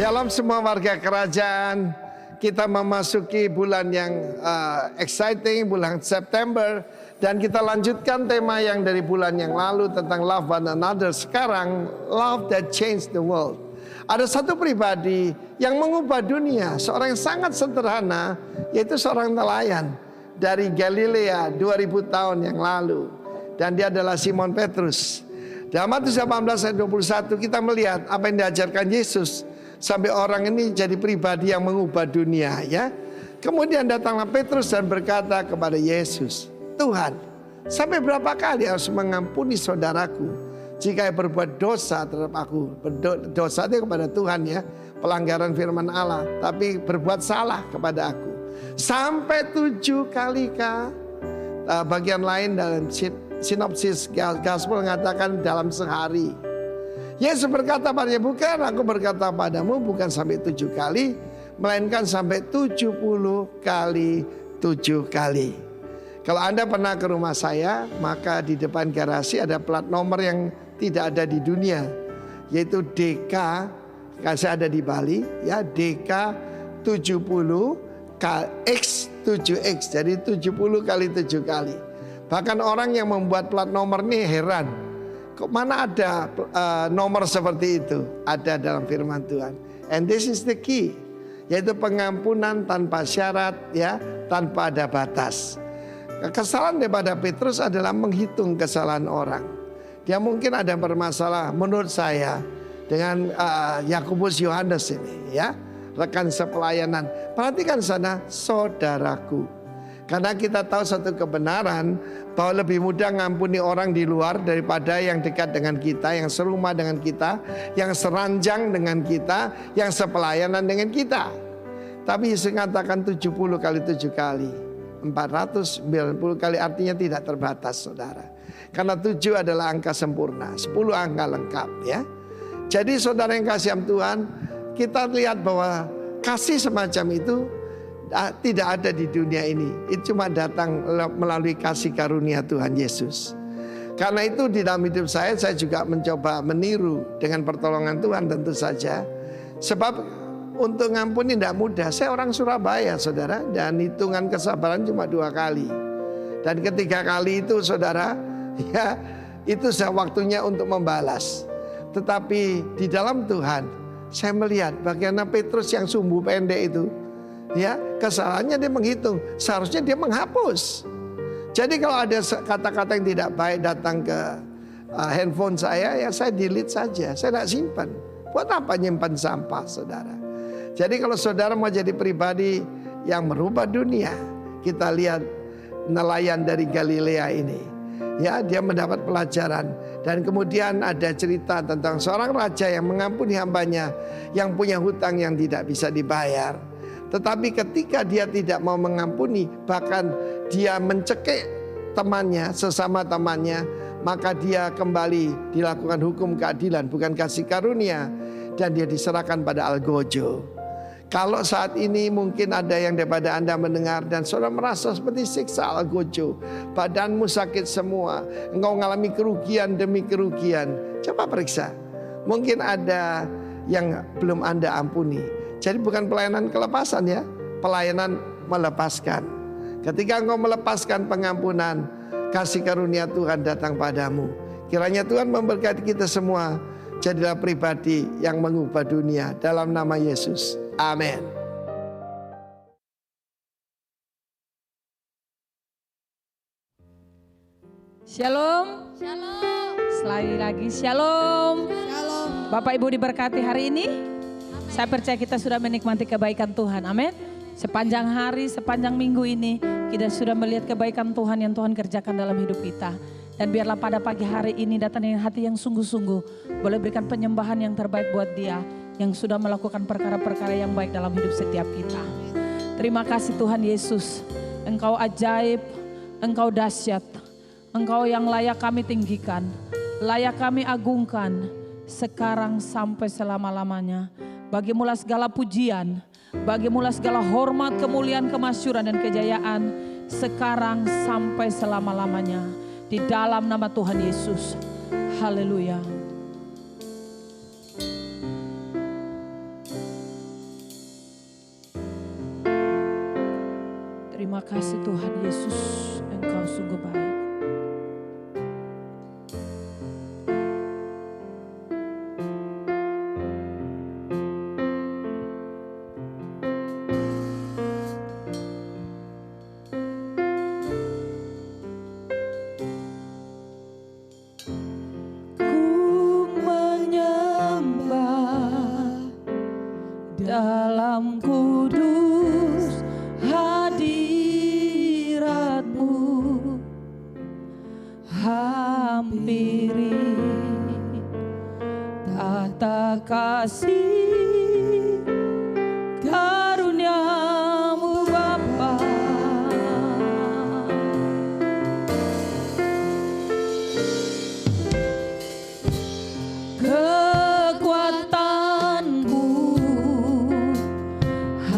Shalom semua warga kerajaan. Kita memasuki bulan yang exciting, bulan September. Dan kita lanjutkan tema yang dari bulan yang lalu tentang love one another. Sekarang, love that changed the world. Ada satu pribadi yang mengubah dunia. Seorang yang sangat sederhana, yaitu seorang nelayan dari Galilea 2000 tahun yang lalu. Dan dia adalah Simon Petrus. Dalam Matius 18 ayat 21 kita melihat apa yang diajarkan Yesus. Sampai orang ini jadi pribadi yang mengubah dunia, ya. Kemudian datanglah Petrus dan berkata kepada Yesus, Tuhan, sampai berapa kali harus mengampuni saudaraku jika ia berbuat dosa terhadap aku? Dosa itu kepada Tuhan, ya, pelanggaran firman Allah, tapi berbuat salah kepada aku. Sampai 7 kali kah? Bagian lain dalam sinopsis Gospel mengatakan dalam sehari. Yesus berkata padanya, bukan, aku berkata padamu bukan sampai 7 kali, melainkan sampai 70 kali 7 kali. Kalau Anda pernah ke rumah saya, maka di depan garasi ada plat nomor yang tidak ada di dunia, yaitu DK, saya ada di Bali, ya, DK 70 X7X, jadi 70 kali 7 kali. Bahkan orang yang membuat plat nomor ini heran. Kok mana ada nomor seperti itu? Ada dalam firman Tuhan. And this is the key, yaitu pengampunan tanpa syarat, ya, tanpa ada batas. Kesalahan daripada Petrus adalah menghitung kesalahan orang. Dia mungkin ada bermasalah menurut saya dengan Yakobus Yohanes ini, ya, rekan sepelayanan. Perhatikan sana, saudaraku. Karena kita tahu satu kebenaran bahwa lebih mudah mengampuni orang di luar daripada yang dekat dengan kita, yang serumah dengan kita, yang seranjang dengan kita, yang sepelayanan dengan kita. Tapi Yesus mengatakan 70 kali 7 kali, 490 kali, artinya tidak terbatas, saudara. Karena 7 adalah angka sempurna, 10 angka lengkap, ya. Jadi saudara yang kasih Tuhan, kita lihat bahwa kasih semacam itu tidak ada di dunia ini. Itu cuma datang melalui kasih karunia Tuhan Yesus. Karena itu di dalam hidup saya juga mencoba meniru dengan pertolongan Tuhan tentu saja. Sebab untuk ngampuni tidak mudah. Saya orang Surabaya, saudara, dan hitungan kesabaran cuma 2 kali. Dan ketiga kali itu, saudara, ya, itu waktunya untuk membalas. Tetapi di dalam Tuhan, saya melihat bagaimana Petrus yang sumbu pendek itu, ya, kesalahannya dia menghitung, seharusnya dia menghapus. Jadi kalau ada kata-kata yang tidak baik datang ke handphone saya, ya saya delete saja, saya tidak simpan. Buat apa nyimpan sampah, saudara? Jadi kalau saudara mau jadi pribadi yang merubah dunia, kita lihat nelayan dari Galilea ini, ya, dia mendapat pelajaran. Dan kemudian ada cerita tentang seorang raja yang mengampuni hambanya yang punya hutang yang tidak bisa dibayar. Tetapi ketika dia tidak mau mengampuni, bahkan dia mencekik temannya, sesama temannya, maka dia kembali dilakukan hukum keadilan, bukan kasih karunia, dan dia diserahkan pada algojo. Kalau saat ini mungkin ada yang daripada Anda mendengar dan saudara merasa seperti siksa algojo, badanmu sakit semua, engkau mengalami kerugian demi kerugian, coba periksa. Mungkin ada yang belum Anda ampuni. Jadi bukan pelayanan kelepasan, ya, pelayanan melepaskan. Ketika engkau melepaskan pengampunan, kasih karunia Tuhan datang padamu. Kiranya Tuhan memberkati kita semua. Jadilah pribadi yang mengubah dunia dalam nama Yesus. Amin. Shalom. Shalom. Sekali lagi shalom. Shalom. Bapak Ibu diberkati hari ini. Saya percaya kita sudah menikmati kebaikan Tuhan. Amin. Sepanjang hari, sepanjang minggu ini kita sudah melihat kebaikan Tuhan yang Tuhan kerjakan dalam hidup kita. Dan biarlah pada pagi hari ini datang dengan hati yang sungguh-sungguh, boleh berikan penyembahan yang terbaik buat Dia yang sudah melakukan perkara-perkara yang baik dalam hidup setiap kita. Terima kasih Tuhan Yesus. Engkau ajaib, Engkau dahsyat, Engkau yang layak kami tinggikan, layak kami agungkan, sekarang sampai selama-lamanya. Bagimulah segala pujian, bagimulah segala hormat, kemuliaan, kemasyuran dan kejayaan sekarang sampai selama-lamanya. Di dalam nama Tuhan Yesus. Haleluya. Terima kasih Tuhan Yesus, Engkau sungguh baik. Dalam kudus hadirat-Mu, hampiri tata kasih karunia-Mu Bapa.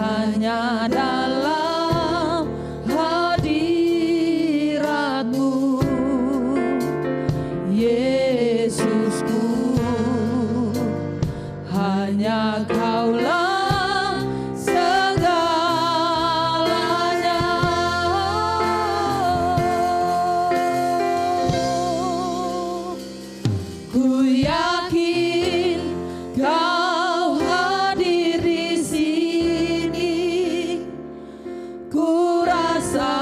Hanya dalam hadirat-Mu, Yesusku, hanya Kaulah segalanya. Ku yakin Kau hadir di sini, ku rasakan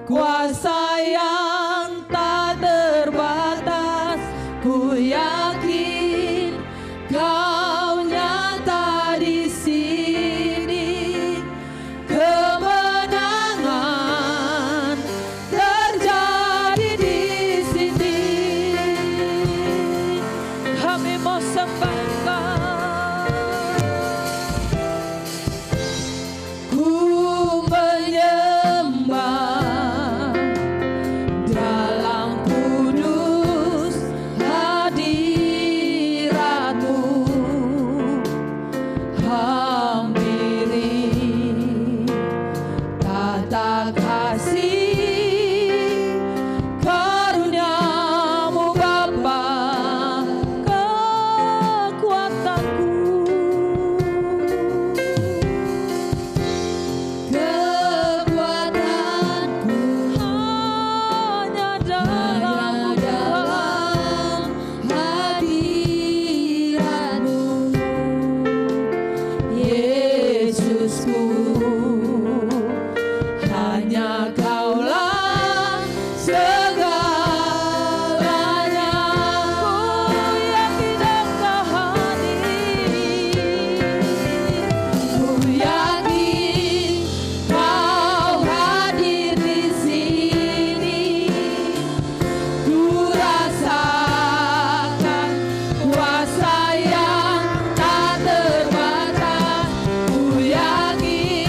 kuasa yang tak terbatas. Ku yakin Kau nyata di sini, kemenangan terjadi di sini. Kami mau sembah Engkau. Ku menyembah dalam kudus hadirat-Mu, hampiri tata kasih karunia-Mu Bapa, kekuatanku. Kekuatanku hanya dalam hadirat-Mu, Yesusku, hanya Kaulah segalanya. Ku yakin Engkau hadir, ku yakin Kau hadir di sini, ku rasakan kuasa yang tak terbatas. Ku yakin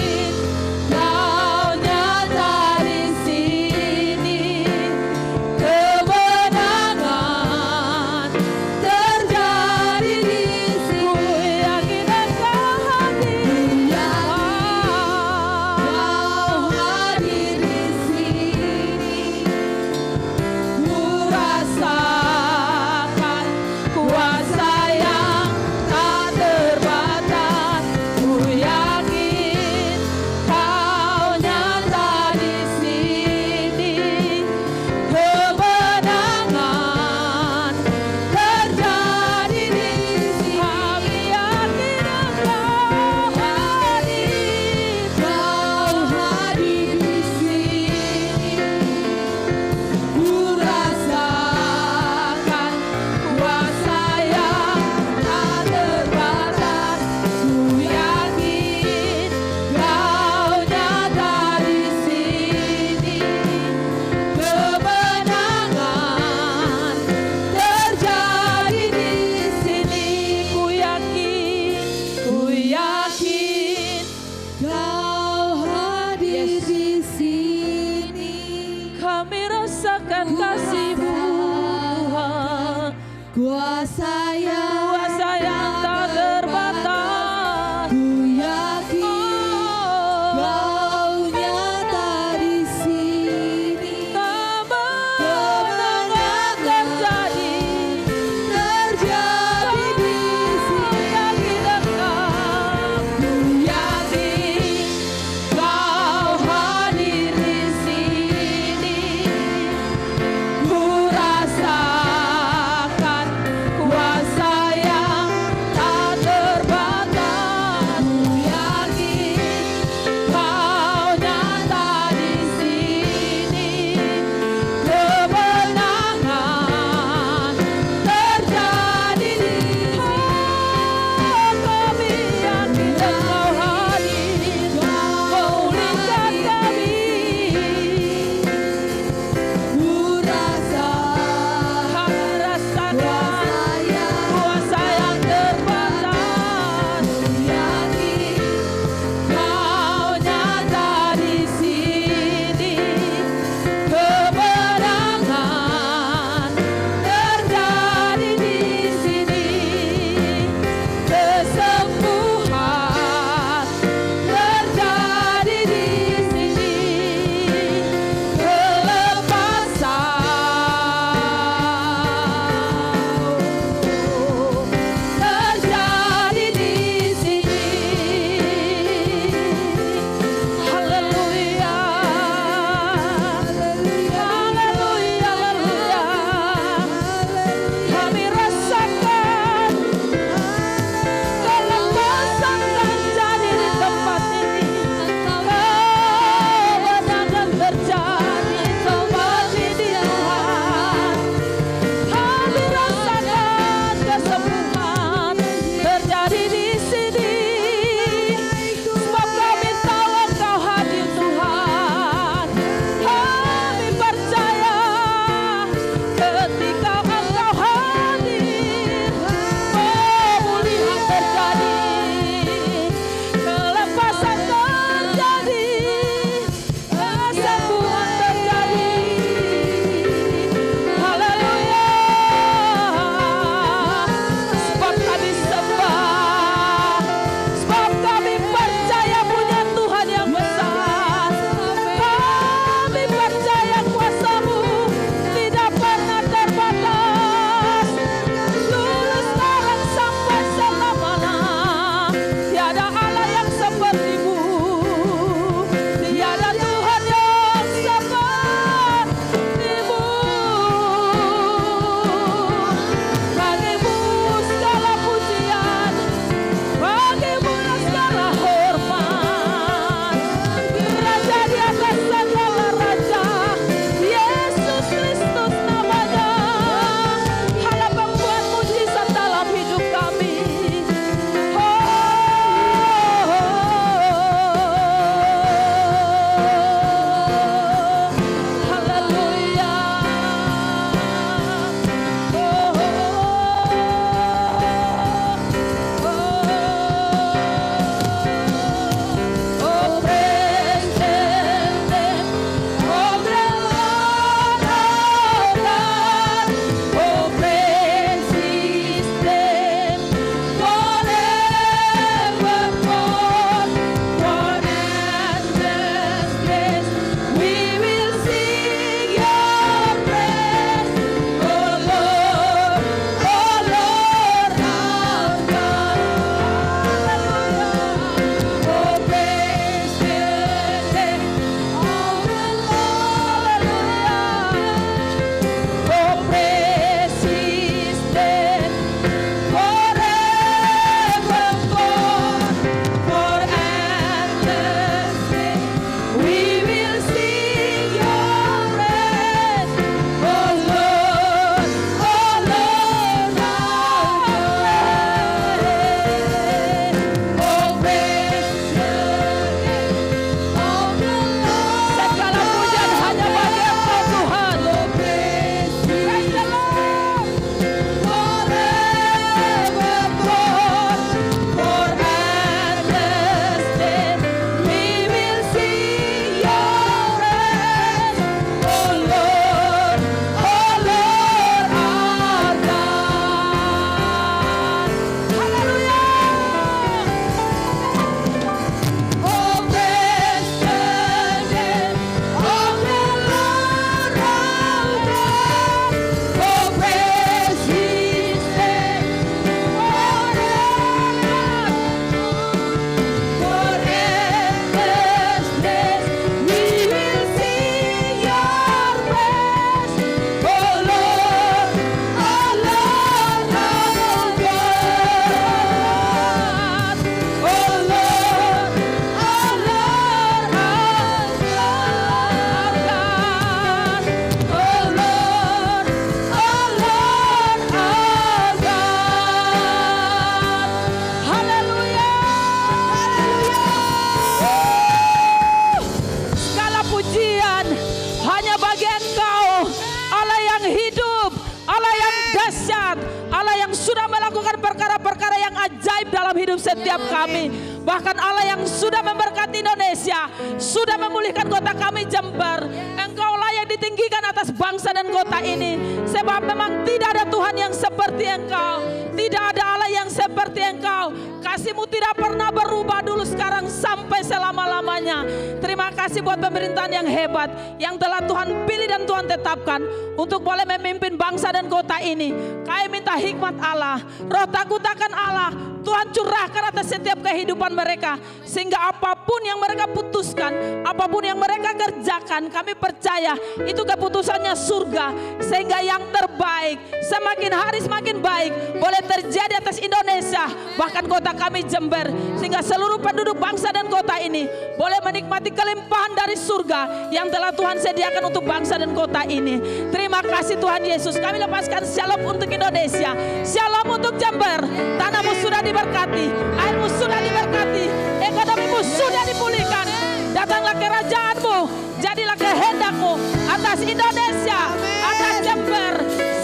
hidup setiap kami. Bahkan Allah yang sudah memberkati Indonesia, sudah memulihkan kota kami Jember. Engkau layak ditinggikan atas bangsa dan kota ini. Sebab memang tidak ada Tuhan yang seperti Engkau. Tidak ada Allah yang seperti Engkau. Kasih-Mu tidak pernah berubah dulu, sekarang, sampai selama-lamanya. Terima kasih buat pemerintahan yang hebat, yang telah Tuhan pilih dan Tuhan tetapkan untuk boleh memimpin bangsa dan kota ini. Kami minta hikmat Allah, roh takut akan Allah, Tuhan curahkan atas setiap kehidupan mereka. Sehingga apapun yang mereka putuskan, apapun yang mereka kerjakan, kami percaya itu keputusannya surga. Sehingga yang terbaik, semakin hari semakin baik, boleh terjadi atas Indonesia, bahkan kota kami Jember. Sehingga seluruh penduduk bangsa dan kota ini boleh menikmati kelimpahan dari surga yang telah Tuhan sediakan untuk bangsa dan kota ini. Terima kasih Tuhan Yesus. Kami lepaskan shalom untuk Indonesia, shalom untuk Jember. Tanahmu sudah diberkati, airmu sudah diberkati, ekonomimu sudah dipulihkan. Datanglah kerajaan-Mu, jadilah kehendak-Mu atas Indonesia, atas Jember,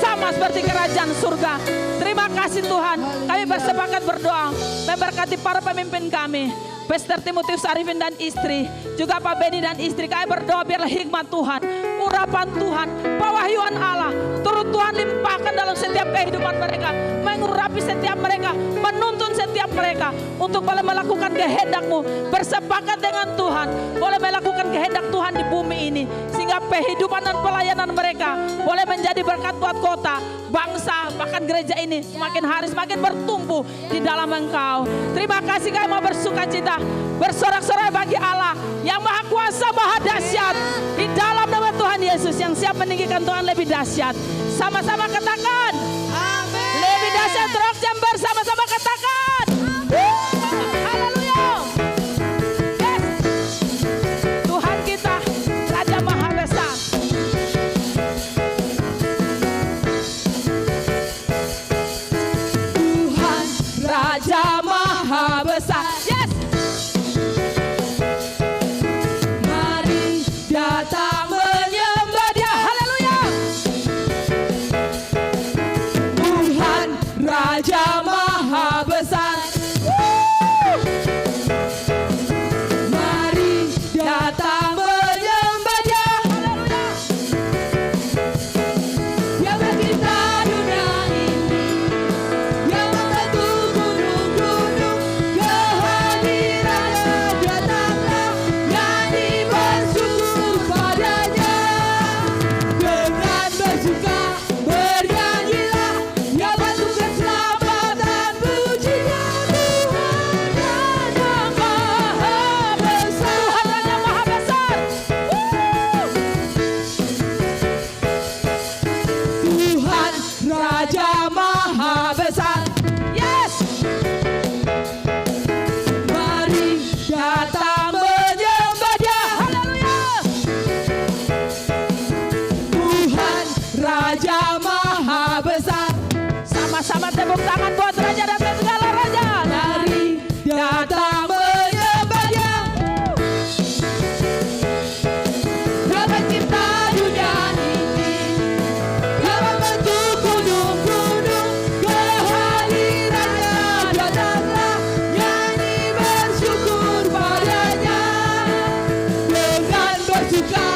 sama seperti kerajaan surga. Terima kasih Tuhan. Kami bersepakat berdoa memberkati para pemimpin kami, Pastor Timotius Arifin dan istri, juga Pak Beni dan istri. Kami berdoa biarlah hikmat Tuhan, urapan Tuhan, pewahyuan Allah turut Tuhan limpahkan dalam setiap kehidupan mereka, mengurapi setiap mereka, menuntun setiap mereka untuk boleh melakukan kehendak-Mu, bersepakat dengan Tuhan, boleh melakukan kehendak Tuhan di bumi ini, sehingga kehidupan dan pelayanan mereka boleh menjadi berkat buat kota, bangsa, bahkan gereja ini semakin hari semakin bertumbuh di dalam Engkau. Terima kasih, kami mau bersuka cita, bersorak-sorai bagi Allah yang Maha Kuasa, Maha Dahsyat, di dalam nama Tuhan Yesus yang siap meninggikan Tuhan lebih dahsyat. Sama-sama katakan amin. Lebih dahsyat Rock Jember, sama-sama katakan haleluya. Yes. Tuhan kita Raja Maha Besar. Tuhan Raja Maha Besar. Yes. Mari datang menyembah Dia. Haleluya. Tuhan Raja Maha Besar. Mari datang menyembah Dia. Haleluya. Yang mencipta dunia ini, yang membentuk gunung-gunung, kehadiran-Nya datanglah, nyanyi bersyukur padanya. Dengan bersuka bernyanyilah, yang bantu keselamatan, pujinya Tuhan Raja Maha Besar. Tuhan Raja Maha Besar. Tuhan Raja Maha Besar. Yes. Mari datang menyembah Dia. Haleluya. Tuhan Raja Maha Besar. Sama-sama tepuk tangan buat Raja dan segala raja. Mari datang menyembah Dia. Yang mencipta dunia ini, yang membentuk gunung-gunung, kehadiran-Nya datanglah, nyanyi bersyukur padanya. Dengan bersuka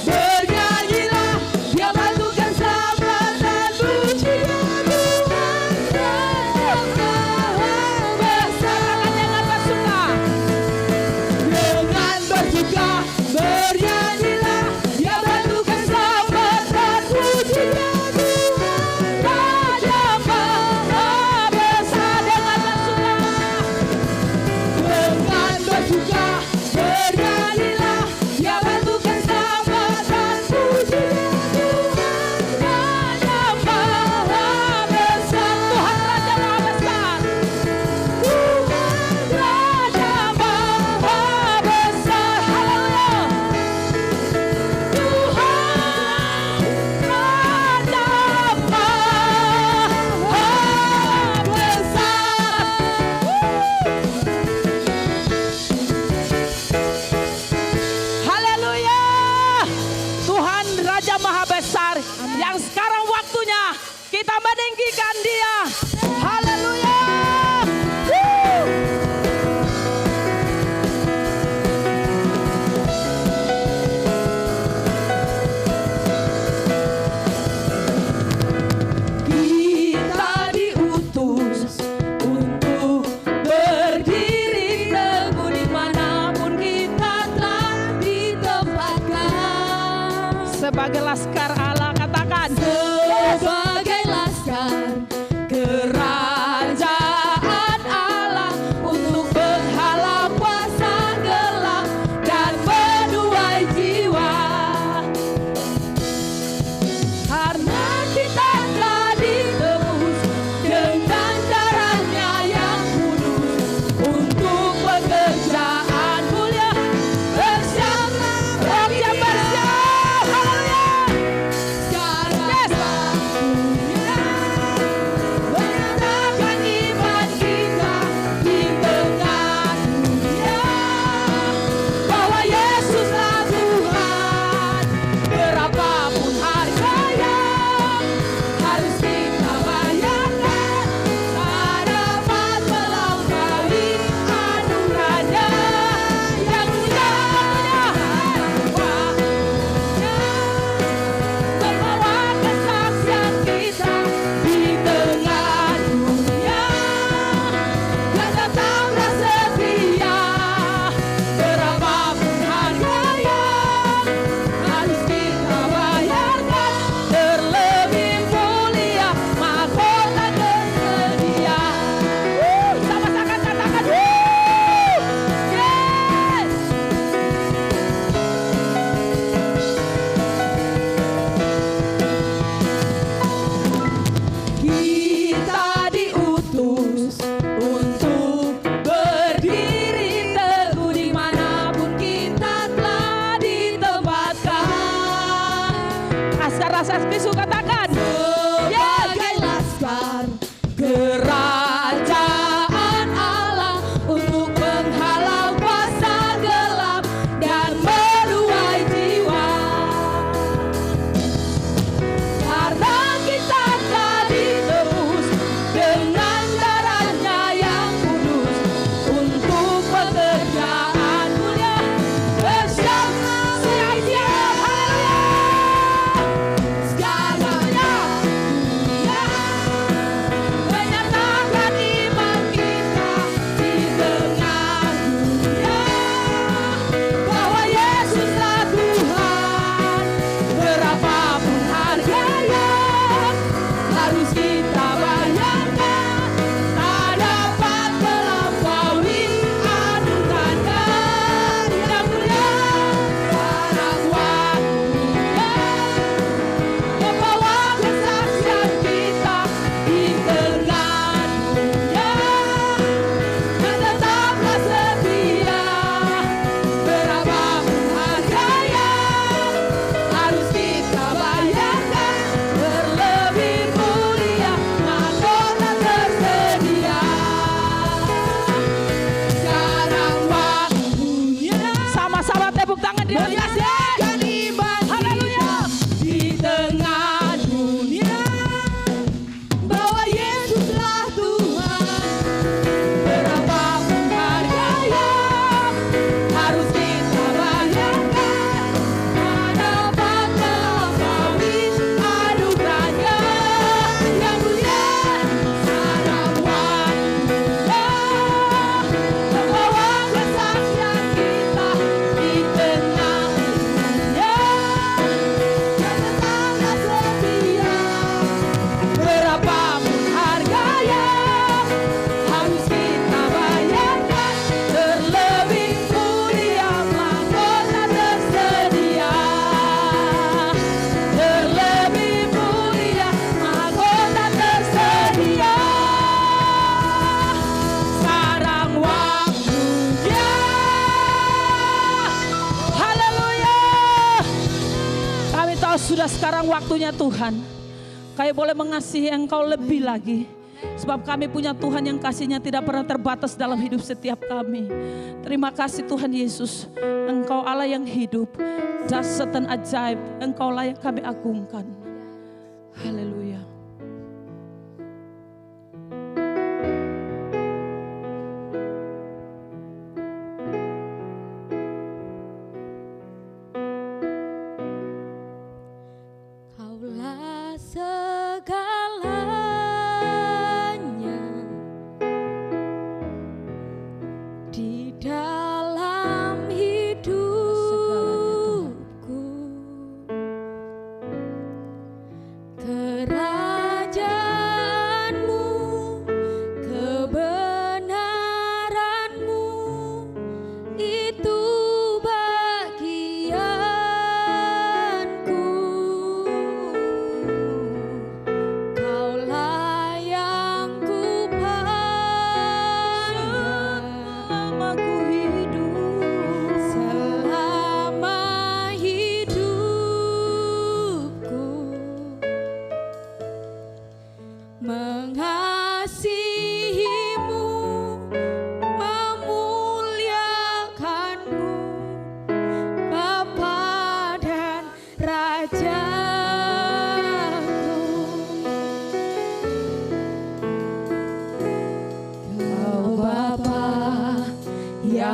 bernyanyilah, Dia bantu keselamatan, pujinya Tuhan Raja Maha Besar. Katakan dengan bersuka. sebagai laskar Allah, katakan sebagai laskar kerajaan Allah untuk menghalau kuasa gelap dan menuai jiwa. Karena kita telah ditebus dengan darahnya yang kudus untuk pekerjaan mulia. Bersiaplah, bersiap, bersiap, haleluya. Sekarang waktunya menyatakan iman kita di tengah dunia, bahwa Yesuslah Tuhan. Berapapun harganya harus kita bayarkan, tak dapat melampaui anugerahnya yang mulia. Membawa kesaksian kita di tengah dunia, dan tetaplah setia. Berapapun harganya harus kita bayarkan, terlebih mulia mahkota tersedia. Sama-sama katakan, yes. Kita diutus untuk berdiri teguh dimanapun kita telah ditempatkan. laskar rasa bisu, katakan Sebagai laskar kerajaan Allah untuk menghalau kuasa gelap dan menuai jiwa. Karena kita telah ditebus dengan darahnya yang kudus untuk pekerjaan mulia. Bersiap, siap-siap, haleluya. Sekarang waktunya menyatakan iman kita di tengah dunia, bahwa Yesuslah Tuhan. Berapapun harganya harus kita bayarkan, tak dapat melampaui anugerahnya yang mulia. Sekarang waktunya membawa kesaksian kita di tengah dunia, dan tetaplah setia. Berapapun harganya harus kita bayarkan, terlebih mulia mahkota tersedia. Sekarang waktunya sama-sama tepuk tangan di dunia. menyatakan iman kita di tengah dunia, bahwa Yesuslah Tuhan. Berapapun harganya harus kita bayarkan, tak dapat melampaui anugerahnya yang mulia. Sekarang waktunya membawa kesaksian kita di tengah dunia, dan tetaplah setia. Berapapun harganya harus kita bayarkan, terlebih mulia mahkota tersedia. Terlebih mulia mahkota tersedia. Sekarang waktunya, Haleluya. Kami tahu sudah sekarang waktunya Tuhan. Kami boleh mengasihi Engkau lebih lagi. Sebab kami punya Tuhan yang kasihnya tidak pernah terbatas dalam hidup setiap kami. Terima kasih Tuhan Yesus. Engkau Allah yang hidup. Dahsyat dan ajaib. Engkau layak kami agungkan. Haleluya. Kaulah segalanya di dalam hidupku.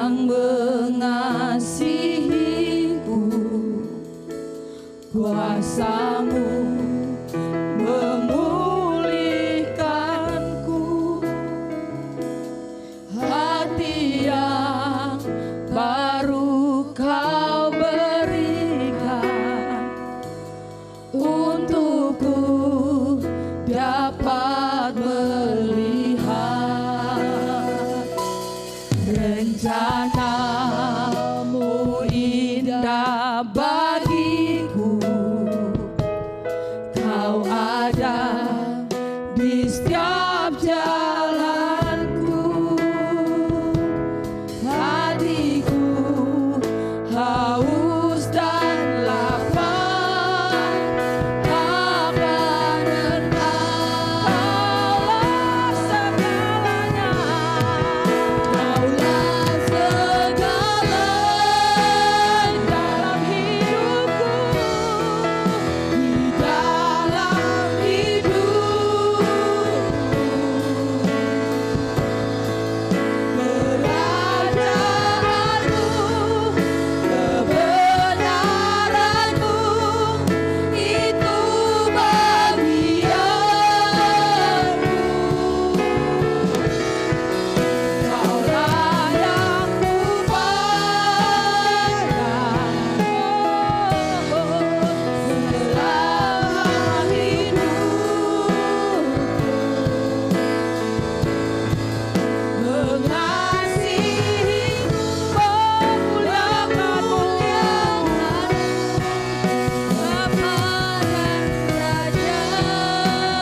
yang mengasihiku, kuasa-Mu memulihkanku. Hati yang baru Kau berikan, untukku dapat melihat rencana-Mu indah bagiku. Kau ada di setiap jalanku. Hatiku haus dan lapar akan Engkau. segalanya. Kaulah segala Dalam hidupku, di dalam hidupku. Kerajaanmu, kebenaranmu, itu bagianku. Kaulah yang kupandang selama hidupku. Mengasihimu, memuliakanmu, Bapa dan Raja.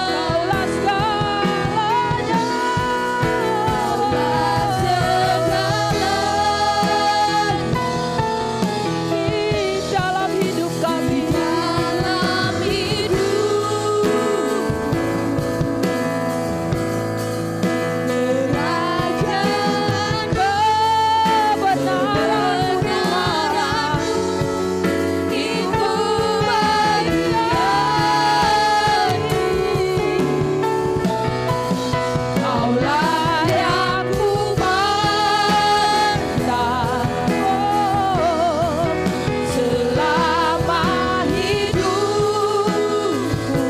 Kaulah segalanya. Kaulah segalanya Di dalam hidup kami, dalam hidupku. Kerajaan kebenaranmu, itu bagianku. Kaulah yang kupandang selama hidupku.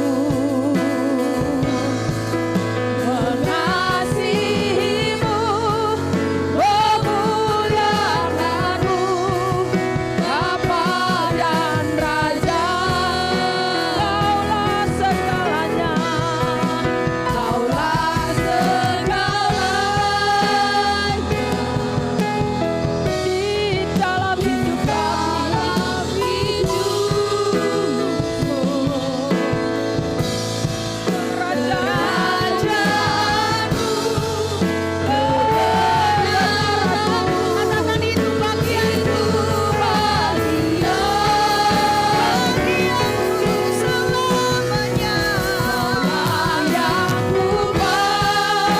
Mengasihimu, memuliakanmu, Bapa dan Raja. Kaulah segalanya. Kaulah segalanya Di dalam hidup dalam hidupku. Kerajaanmu, kebenaranmu, katakan itu bagianku, bagianku selamanya. Kaulah yang kupandang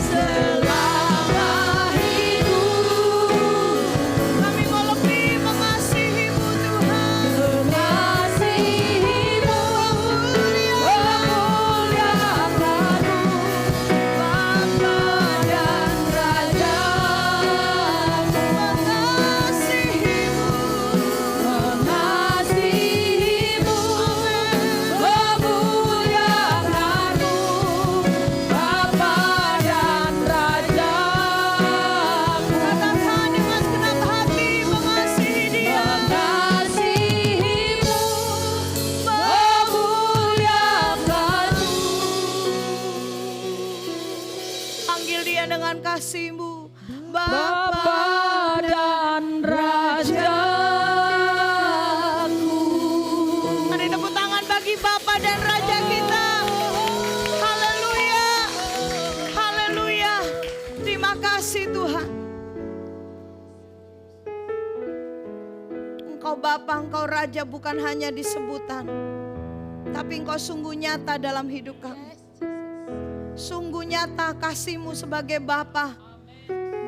selama hidupku. Kami mau lebih mengasihimu Tuhan. Mengasihimu, memuliakanmu, Bapa dan Raja. Mengasihimu, memuliakanmu, Bapa dan Raja. Katakan dengan segenap hati, mengasihi Dia. Mengasihimu, memuliakanmu. Panggil Dia dengan kasih-Mu, Bapa dan Rajaku. Mari tepuk tangan bagi Bapa dan Raja kita. Haleluya, haleluya. Terima kasih Tuhan. Engkau Bapa, Engkau Raja bukan hanya di sebutan, tapi Engkau sungguh nyata dalam hidup kami. Sungguh nyata kasih-Mu sebagai Bapa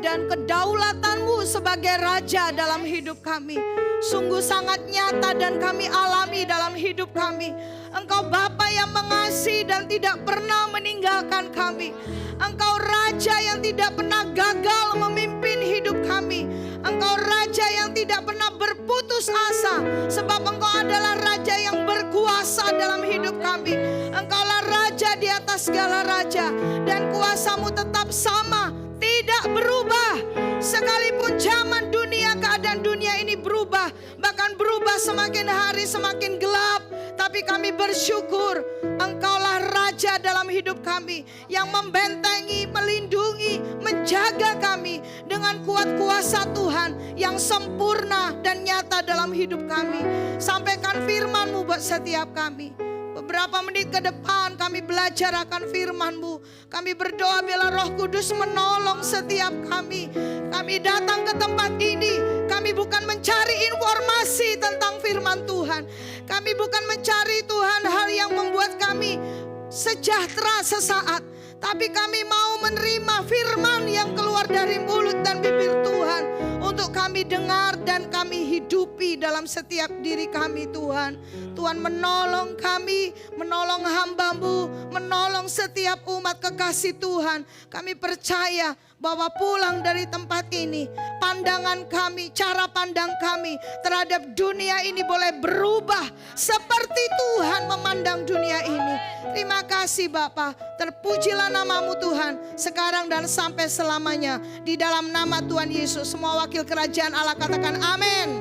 dan kedaulatan-Mu sebagai Raja dalam hidup kami. Sungguh sangat nyata dan kami alami dalam hidup kami. Engkau Bapa yang mengasihi dan tidak pernah meninggalkan kami. Engkau Raja raja yang tidak pernah gagal memimpin hidup kami. Engkau raja yang tidak pernah berputus asa, sebab Engkau adalah raja yang berkuasa dalam hidup kami. Engkaulah raja di atas segala raja, dan kuasamu tetap sama, tidak berubah. Sekalipun zaman dunia, keadaan dunia ini berubah, bahkan berubah semakin hari semakin gelap, tapi kami bersyukur Engkaulah raja dalam hidup kami, yang membentengi, melindungi, menjaga kami dengan kuat kuasa Tuhan yang sempurna dan nyata dalam hidup kami. Sampaikan firman-Mu buat setiap kami. Beberapa menit ke depan kami belajar akan firman-Mu. Kami berdoa biarlah Roh Kudus menolong setiap kami. Kami datang ke tempat ini, kami bukan mencari informasi tentang firman Tuhan. Kami bukan mencari Tuhan hal yang membuat kami sejahtera sesaat, tapi kami mau menerima firman yang keluar dari mulut dan bibir Tuhan untuk kami dengar dan kami hidupi dalam setiap diri kami. Tuhan, Tuhan menolong kami, menolong hamba-Mu, menolong setiap umat kekasih Tuhan. Kami percaya bahwa pulang dari tempat ini, pandangan kami, cara pandang kami terhadap dunia ini boleh berubah seperti Tuhan memandang dunia ini. Terima kasih Bapa, terpujilah nama-Mu Tuhan, sekarang dan sampai selamanya. Di dalam nama Tuhan Yesus, semua wakil kerajaan Allah katakan amin.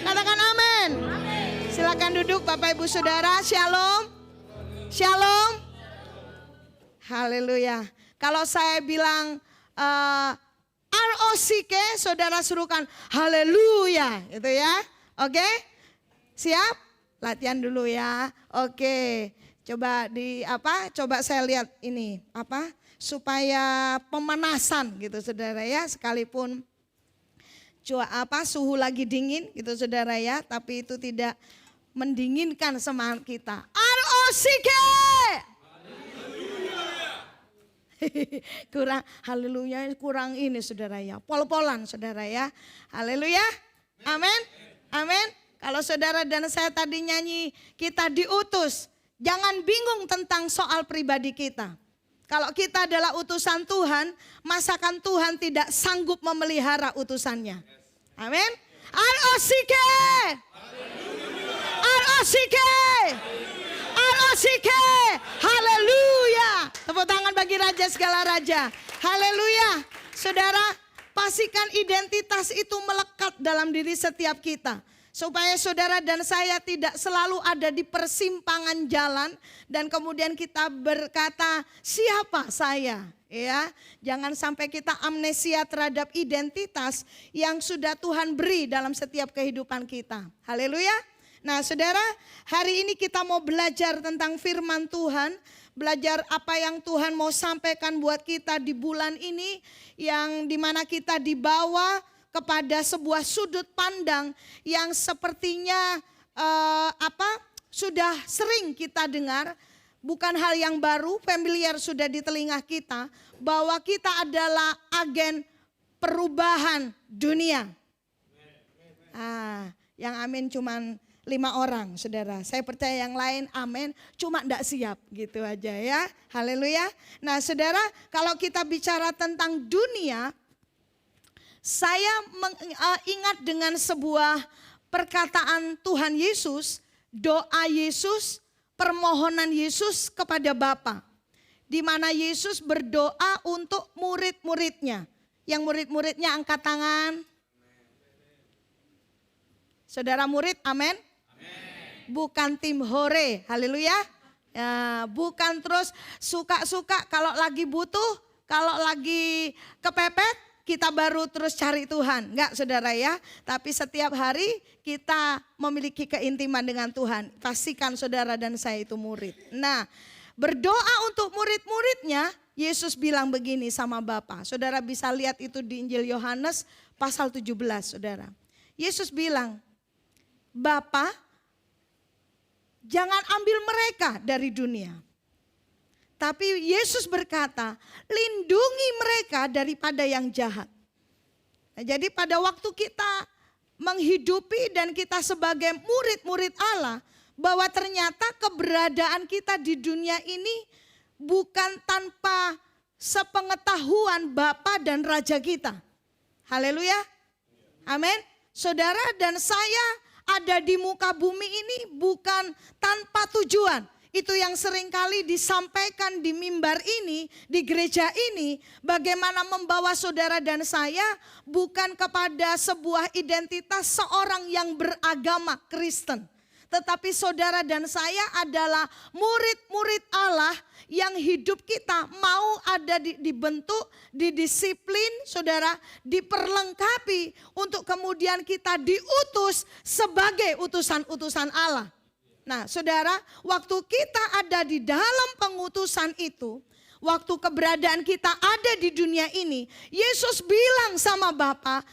Katakan amin. Silakan duduk Bapak Ibu Saudara. Shalom. Shalom. Haleluya. Kalau saya bilang ROCK, saudara suruhkan haleluya, gitu ya. Oke? Siap? Latihan dulu ya. Oke. Coba coba saya lihat ini supaya pemanasan gitu saudara ya, sekalipun suhu lagi dingin gitu saudara ya, tapi itu tidak mendinginkan semangat kita. ROCK. Kurang haleluya, kurang ini saudara ya, pol-polan saudara ya. Haleluya. Amin. Amin. Kalau saudara dan saya tadi nyanyi kita diutus, jangan bingung tentang soal pribadi kita. Kalau kita adalah utusan Tuhan, masakan Tuhan tidak sanggup memelihara utusannya. Amin. ROCK. ROCK. ROCK. Haleluya. Tepuk tangan bagi Raja segala Raja. Haleluya. Saudara, pastikan identitas itu melekat dalam diri setiap kita. Supaya saudara dan saya tidak selalu ada di persimpangan jalan dan kemudian kita berkata siapa saya, ya. Jangan sampai kita amnesia terhadap identitas yang sudah Tuhan beri dalam setiap kehidupan kita. Haleluya. Nah, saudara, hari ini kita mau belajar tentang firman Tuhan, belajar apa yang Tuhan mau sampaikan buat kita di bulan ini, yang dimana kita dibawa kepada sebuah sudut pandang yang sepertinya sudah sering kita dengar, bukan hal yang baru, familiar sudah di telinga kita, bahwa kita adalah agen perubahan dunia. Yang amin cuman 5 orang saudara, saya percaya yang lain amin cuma enggak siap gitu aja ya. Haleluya. Nah saudara, kalau kita bicara tentang dunia, saya ingat dengan sebuah perkataan Tuhan Yesus, doa Yesus, permohonan Yesus kepada Bapa. Di mana Yesus berdoa untuk murid-muridnya. Yang murid-muridnya angkat tangan. Saudara murid, amin. Bukan tim hore, haleluya. Ya, bukan terus suka-suka kalau lagi butuh, kalau lagi kepepet, kita baru terus cari Tuhan. Enggak saudara ya, tapi setiap hari kita memiliki keintiman dengan Tuhan. Pastikan saudara dan saya itu murid. Nah, berdoa untuk murid-muridnya, Yesus bilang begini sama Bapa. Saudara bisa lihat itu di Injil Yohanes pasal 17 saudara. Yesus bilang, Bapa, jangan ambil mereka dari dunia. Tapi Yesus berkata, lindungi mereka daripada yang jahat. Nah, jadi pada waktu kita menghidupi dan kita sebagai murid-murid Allah, bahwa ternyata keberadaan kita di dunia ini bukan tanpa sepengetahuan Bapa dan Raja kita. Haleluya. Amin. Saudara dan saya ada di muka bumi ini bukan tanpa tujuan. Itu yang seringkali disampaikan di mimbar ini, di gereja ini. Bagaimana membawa saudara dan saya bukan kepada sebuah identitas seorang yang beragama Kristen. Tetapi saudara dan saya adalah murid-murid Allah yang hidup kita mau ada dibentuk, didisiplin, saudara, diperlengkapi untuk kemudian kita diutus sebagai utusan-utusan Allah. Nah, saudara, waktu kita ada di dalam pengutusan itu, waktu keberadaan kita ada di dunia ini, Yesus bilang sama Bapa,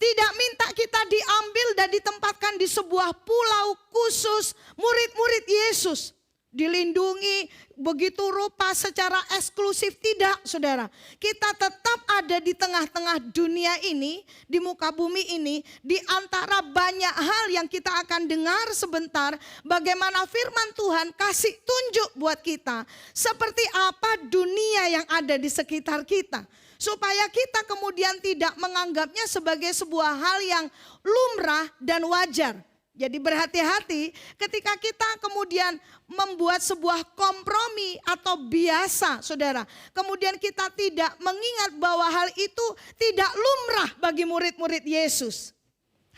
tidak minta kita diambil dan ditempatkan di sebuah pulau khusus murid-murid Yesus. Dilindungi begitu rupa secara eksklusif, tidak saudara. Kita tetap ada di tengah-tengah dunia ini, di muka bumi ini. Di antara banyak hal yang kita akan dengar sebentar, bagaimana firman Tuhan kasih tunjuk buat kita. Seperti apa dunia yang ada di sekitar kita. Supaya kita kemudian tidak menganggapnya sebagai sebuah hal yang lumrah dan wajar. Jadi berhati-hati ketika kita kemudian membuat sebuah kompromi atau biasa, saudara. Kemudian kita tidak mengingat bahwa hal itu tidak lumrah bagi murid-murid Yesus.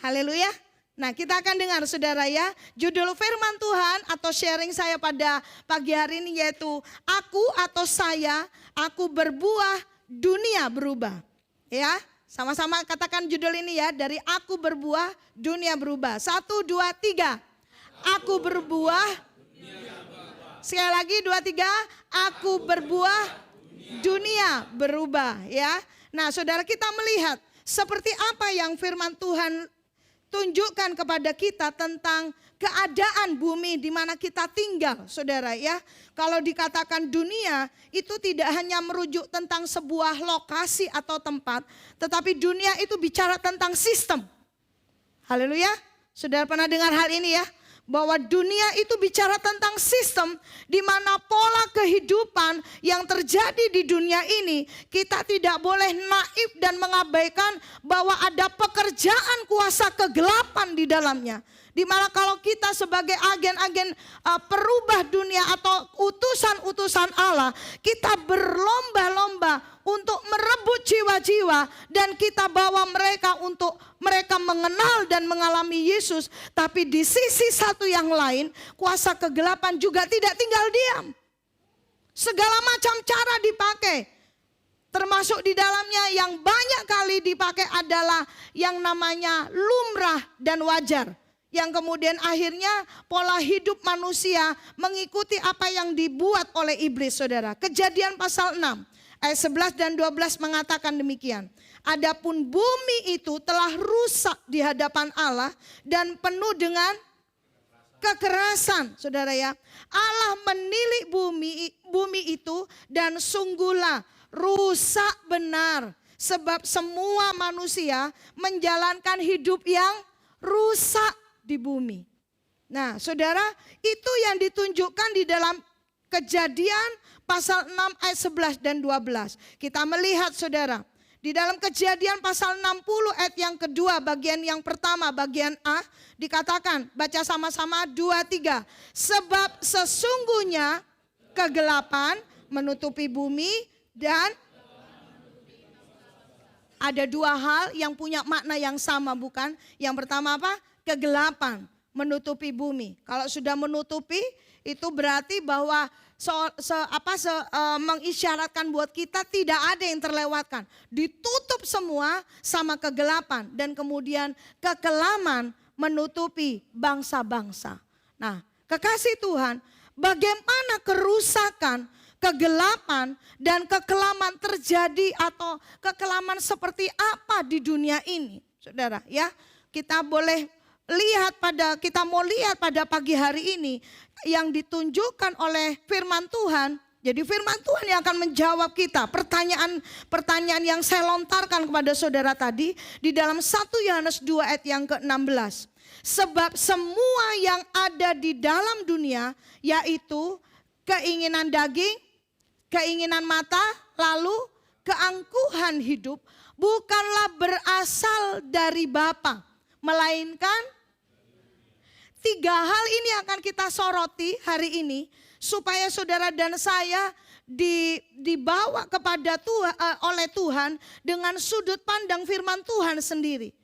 Haleluya. Nah, kita akan dengar saudara ya, judul firman Tuhan atau sharing saya pada pagi hari ini yaitu aku berbuah, dunia berubah. Ya. Sama-sama katakan judul ini ya, dari aku berbuah, dunia berubah. 1, 2, 3. Aku berbuah. Sekali lagi 2, 3. Aku berbuah, dunia berubah ya. Nah, saudara, kita melihat seperti apa yang firman Tuhan tunjukkan kepada kita tentang keadaan bumi di mana kita tinggal, saudara ya. Kalau dikatakan dunia itu tidak hanya merujuk tentang sebuah lokasi atau tempat, tetapi dunia itu bicara tentang sistem. Haleluya. Saudara pernah dengar hal ini ya? Bahwa dunia itu bicara tentang sistem di mana pola kehidupan yang terjadi di dunia ini, kita tidak boleh naif dan mengabaikan bahwa ada pekerjaan kuasa kegelapan di dalamnya. Di mana kalau kita sebagai agen-agen perubah dunia atau utusan-utusan Allah, kita berlomba-lomba untuk merebut jiwa-jiwa dan kita bawa mereka untuk mereka mengenal dan mengalami Yesus. Tapi di sisi satu yang lain, kuasa kegelapan juga tidak tinggal diam. Segala macam cara dipakai. Termasuk di dalamnya yang banyak kali dipakai adalah yang namanya lumrah dan wajar. Yang kemudian akhirnya pola hidup manusia mengikuti apa yang dibuat oleh iblis, saudara. Kejadian pasal 6 ayat 11 dan 12 mengatakan demikian. Adapun bumi itu telah rusak di hadapan Allah dan penuh dengan kekerasan, saudara ya. Allah menilik bumi itu dan sungguhlah rusak benar. Sebab semua manusia menjalankan hidup yang rusak di bumi. Nah, saudara, itu yang ditunjukkan di dalam Kejadian pasal 6 ayat 11 dan 12. Kita melihat saudara, di dalam Kejadian pasal 60 ayat yang kedua bagian yang pertama bagian A dikatakan, baca sama-sama 2, 3. Sebab sesungguhnya kegelapan menutupi bumi dan ada dua hal yang punya makna yang sama, bukan? Yang pertama apa? Kegelapan menutupi bumi. Kalau sudah menutupi itu berarti bahwa mengisyaratkan buat kita tidak ada yang terlewatkan. Ditutup semua sama kegelapan dan kemudian kekelaman menutupi bangsa-bangsa. Nah, kekasih Tuhan, bagaimana kerusakan, kegelapan dan kekelaman terjadi atau kekelaman seperti apa di dunia ini, saudara ya? Kita mau lihat pada pagi hari ini yang ditunjukkan oleh firman Tuhan. Jadi firman Tuhan yang akan menjawab kita pertanyaan yang saya lontarkan kepada saudara tadi di dalam 1 Yohanes 2 ayat yang ke-16. Sebab semua yang ada di dalam dunia, yaitu keinginan daging, keinginan mata, lalu keangkuhan hidup bukanlah berasal dari Bapa, melainkan tiga hal ini akan kita soroti hari ini supaya saudara dan saya dibawa kepada Tuhan, oleh Tuhan dengan sudut pandang firman Tuhan sendiri.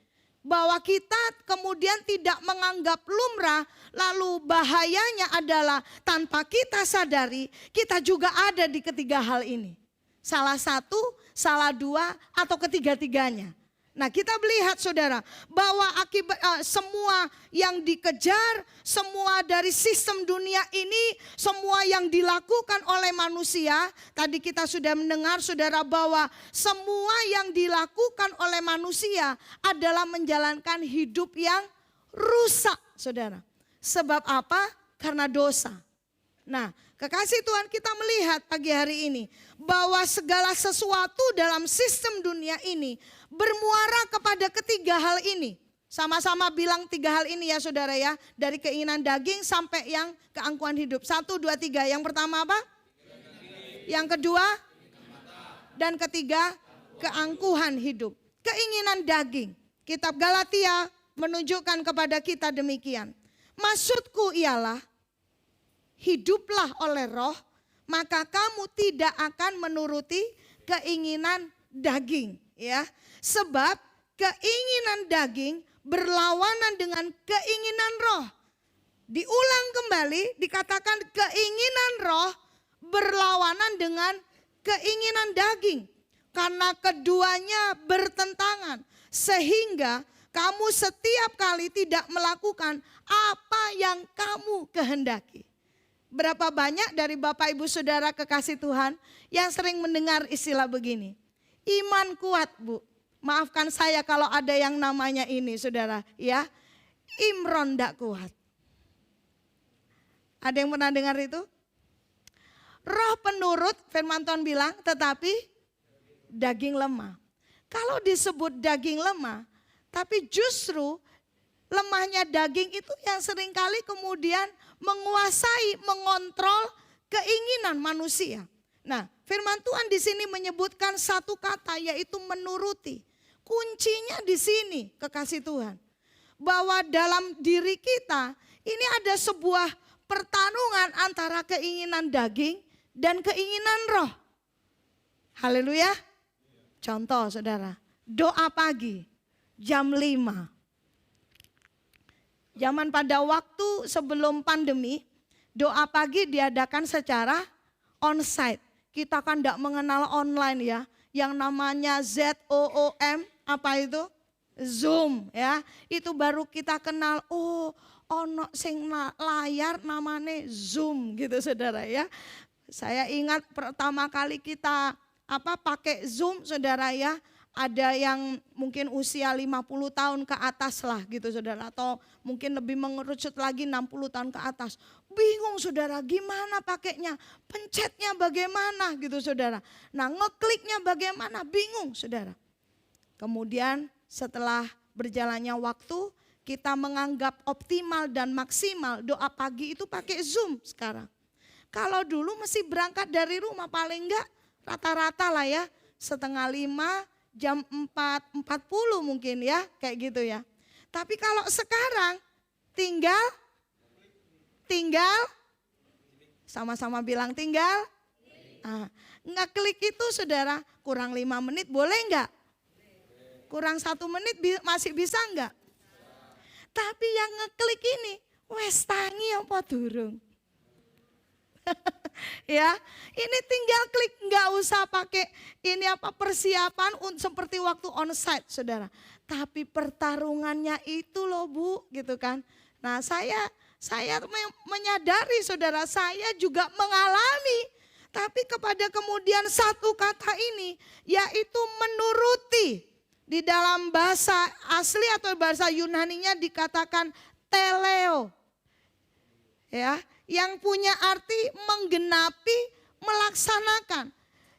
Bahwa kita kemudian tidak menganggap lumrah, lalu bahayanya adalah tanpa kita sadari kita juga ada di ketiga hal ini. Salah satu, salah dua, atau ketiga-tiganya. Nah, kita melihat saudara bahwa akibat semua yang dikejar, semua dari sistem dunia ini, semua yang dilakukan oleh manusia, tadi kita sudah mendengar saudara bahwa semua yang dilakukan oleh manusia adalah menjalankan hidup yang rusak, saudara. Sebab apa? Karena dosa. Nah, kekasih Tuhan, kita melihat pagi hari ini bahwa segala sesuatu dalam sistem dunia ini bermuara kepada ketiga hal ini. Sama-sama bilang tiga hal ini ya saudara ya. Dari keinginan daging sampai yang keangkuhan hidup. 1, 2, 3. Yang pertama apa? Yang kedua? Dan ketiga, keangkuhan hidup. Keinginan daging. Kitab Galatia menunjukkan kepada kita demikian. Maksudku ialah, hiduplah oleh roh, maka kamu tidak akan menuruti keinginan daging. Ya, sebab keinginan daging berlawanan dengan keinginan roh. Diulang kembali, dikatakan keinginan roh berlawanan dengan keinginan daging. Karena keduanya bertentangan. Sehingga kamu setiap kali tidak melakukan apa yang kamu kehendaki. Berapa banyak dari Bapak Ibu Saudara kekasih Tuhan yang sering mendengar istilah begini. Iman kuat, Bu. Maafkan saya kalau ada yang namanya ini saudara ya. Imron tidak kuat. Ada yang pernah dengar itu? Roh penurut, firman Tuhan bilang, tetapi daging lemah. Kalau disebut daging lemah, tapi justru lemahnya daging itu yang seringkali kemudian menguasai, mengontrol keinginan manusia. Nah, firman Tuhan di sini menyebutkan satu kata yaitu menuruti. Kuncinya di sini, kekasih Tuhan. Bahwa dalam diri kita ini ada sebuah pertarungan antara keinginan daging dan keinginan roh. Haleluya. Contoh saudara, doa pagi jam 5. Zaman pada waktu sebelum pandemi, doa pagi diadakan secara onsite. Kita kan tidak mengenal online ya, yang namanya ZOOM, apa itu? Zoom ya, itu baru kita kenal, oh ono sing layar namanya Zoom gitu saudara ya. Saya ingat pertama kali kita pakai Zoom saudara ya, ada yang mungkin usia 50 tahun ke atas lah gitu saudara, atau mungkin lebih mengerucut lagi 60 tahun ke atas. Bingung saudara gimana pakainya, pencetnya bagaimana gitu saudara. Nah ngekliknya bagaimana, bingung saudara. Kemudian setelah berjalannya waktu, kita menganggap optimal dan maksimal doa pagi itu pakai Zoom sekarang. Kalau dulu mesti berangkat dari rumah paling enggak rata-rata lah ya, 4:30 jam 4.40 mungkin ya, kayak gitu ya. Tapi kalau sekarang tinggal sama-sama bilang tinggal. Ngeklik itu saudara kurang 5 menit boleh enggak? Kurang 1 menit masih bisa enggak? Tapi yang ngeklik ini wes tangi apa durung? Ya, ini tinggal klik, nggak usah pakai ini persiapan seperti waktu onsite saudara. Tapi pertarungannya itu loh Bu, gitu kan. Nah saya menyadari saudara, saya juga mengalami. Tapi kepada kemudian satu kata ini, yaitu menuruti. Di dalam bahasa asli atau bahasa Yunaninya dikatakan teleo. Ya, yang punya arti menggenapi, melaksanakan.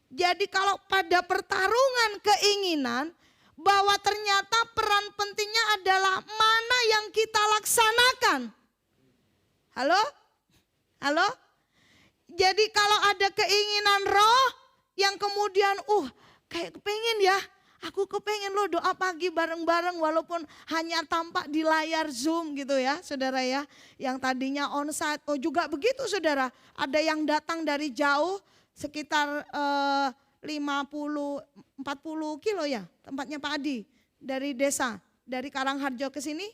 Jadi kalau pada pertarungan keinginan, bahwa ternyata peran pentingnya adalah mana yang kita laksanakan. Halo? Halo? Jadi kalau ada keinginan roh yang kemudian kayak kepengen ya. Aku kepengen loh doa pagi bareng-bareng walaupun hanya tampak di layar Zoom gitu ya saudara ya. Yang tadinya onsite, juga begitu saudara. Ada yang datang dari jauh sekitar 40 kilo ya tempatnya Pak Adi. Dari desa, dari Karangharjo ke sini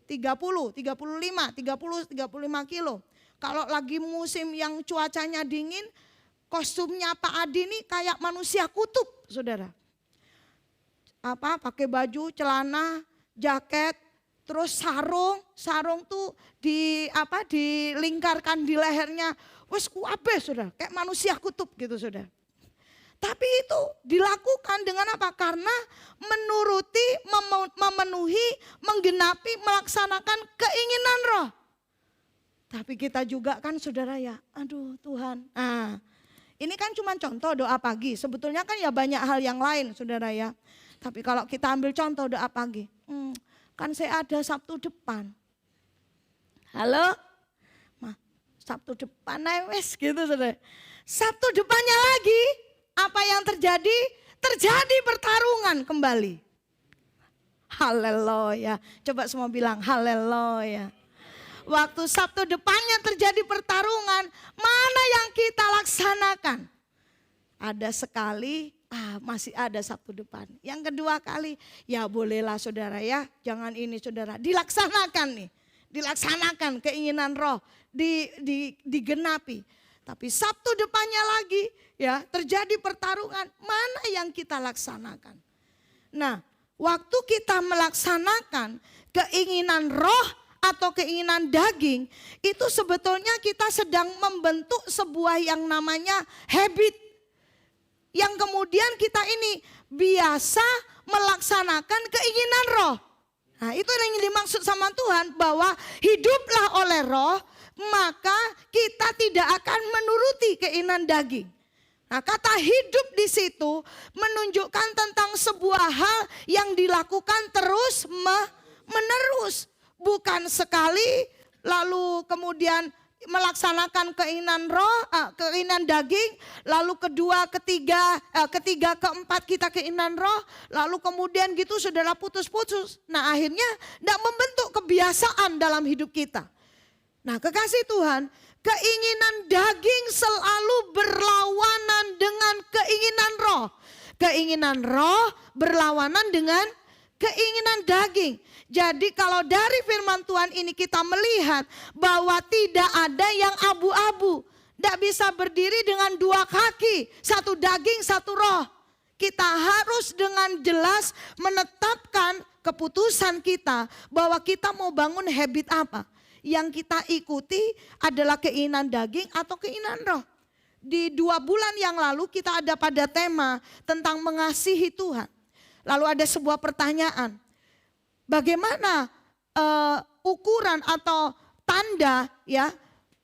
30, 35 kilo. Kalau lagi musim yang cuacanya dingin, kostumnya Pak Adi ini kayak manusia kutub saudara. Pakai baju, celana, jaket, terus sarung tuh dilingkarkan di lehernya, wes kuabe saudara, kayak manusia kutub gitu saudara. Tapi itu dilakukan dengan apa? Karena menuruti, memenuhi, menggenapi, melaksanakan keinginan roh. Tapi kita juga kan saudara ya, aduh Tuhan. Ini kan cuma contoh doa pagi, sebetulnya kan ya banyak hal yang lain saudara ya. Tapi kalau kita ambil contoh doa pagi, kan saya ada Sabtu depan. Halo? Sabtu depan wes gitu saudara. Sabtu depannya lagi, apa yang terjadi? Terjadi pertarungan kembali. Haleluya. Coba semua bilang haleluya. Waktu Sabtu depannya terjadi pertarungan, mana yang kita laksanakan? Ada sekali, masih ada Sabtu depan. Yang kedua kali, ya bolehlah saudara ya, jangan ini saudara, dilaksanakan nih. Dilaksanakan keinginan roh, digenapi. Tapi Sabtu depannya lagi ya terjadi pertarungan, mana yang kita laksanakan. Nah, waktu kita melaksanakan keinginan roh atau keinginan daging, itu sebetulnya kita sedang membentuk sebuah yang namanya habit. Yang kemudian kita ini biasa melaksanakan keinginan roh. Nah itu yang dimaksud sama Tuhan, bahwa hiduplah oleh roh, maka kita tidak akan menuruti keinginan daging. Nah kata hidup di situ menunjukkan tentang sebuah hal yang dilakukan terus menerus. Bukan sekali lalu kemudian melaksanakan keinginan roh, keinginan daging, lalu kedua, ketiga, keempat kita keinginan roh, lalu kemudian gitu saudara putus-putus. Nah akhirnya tidak membentuk kebiasaan dalam hidup kita. Nah kekasih Tuhan, keinginan daging selalu berlawanan dengan keinginan roh. Keinginan roh berlawanan dengan keinginan daging. Jadi kalau dari firman Tuhan ini kita melihat bahwa tidak ada yang abu-abu. Tidak bisa berdiri dengan dua kaki, satu daging, satu roh. Kita harus dengan jelas menetapkan keputusan kita bahwa kita mau bangun habit apa. Yang kita ikuti adalah keinginan daging atau keinginan roh. Di 2 bulan yang lalu kita ada pada tema tentang mengasihi Tuhan. Lalu ada sebuah pertanyaan. Bagaimana ukuran atau tanda ya,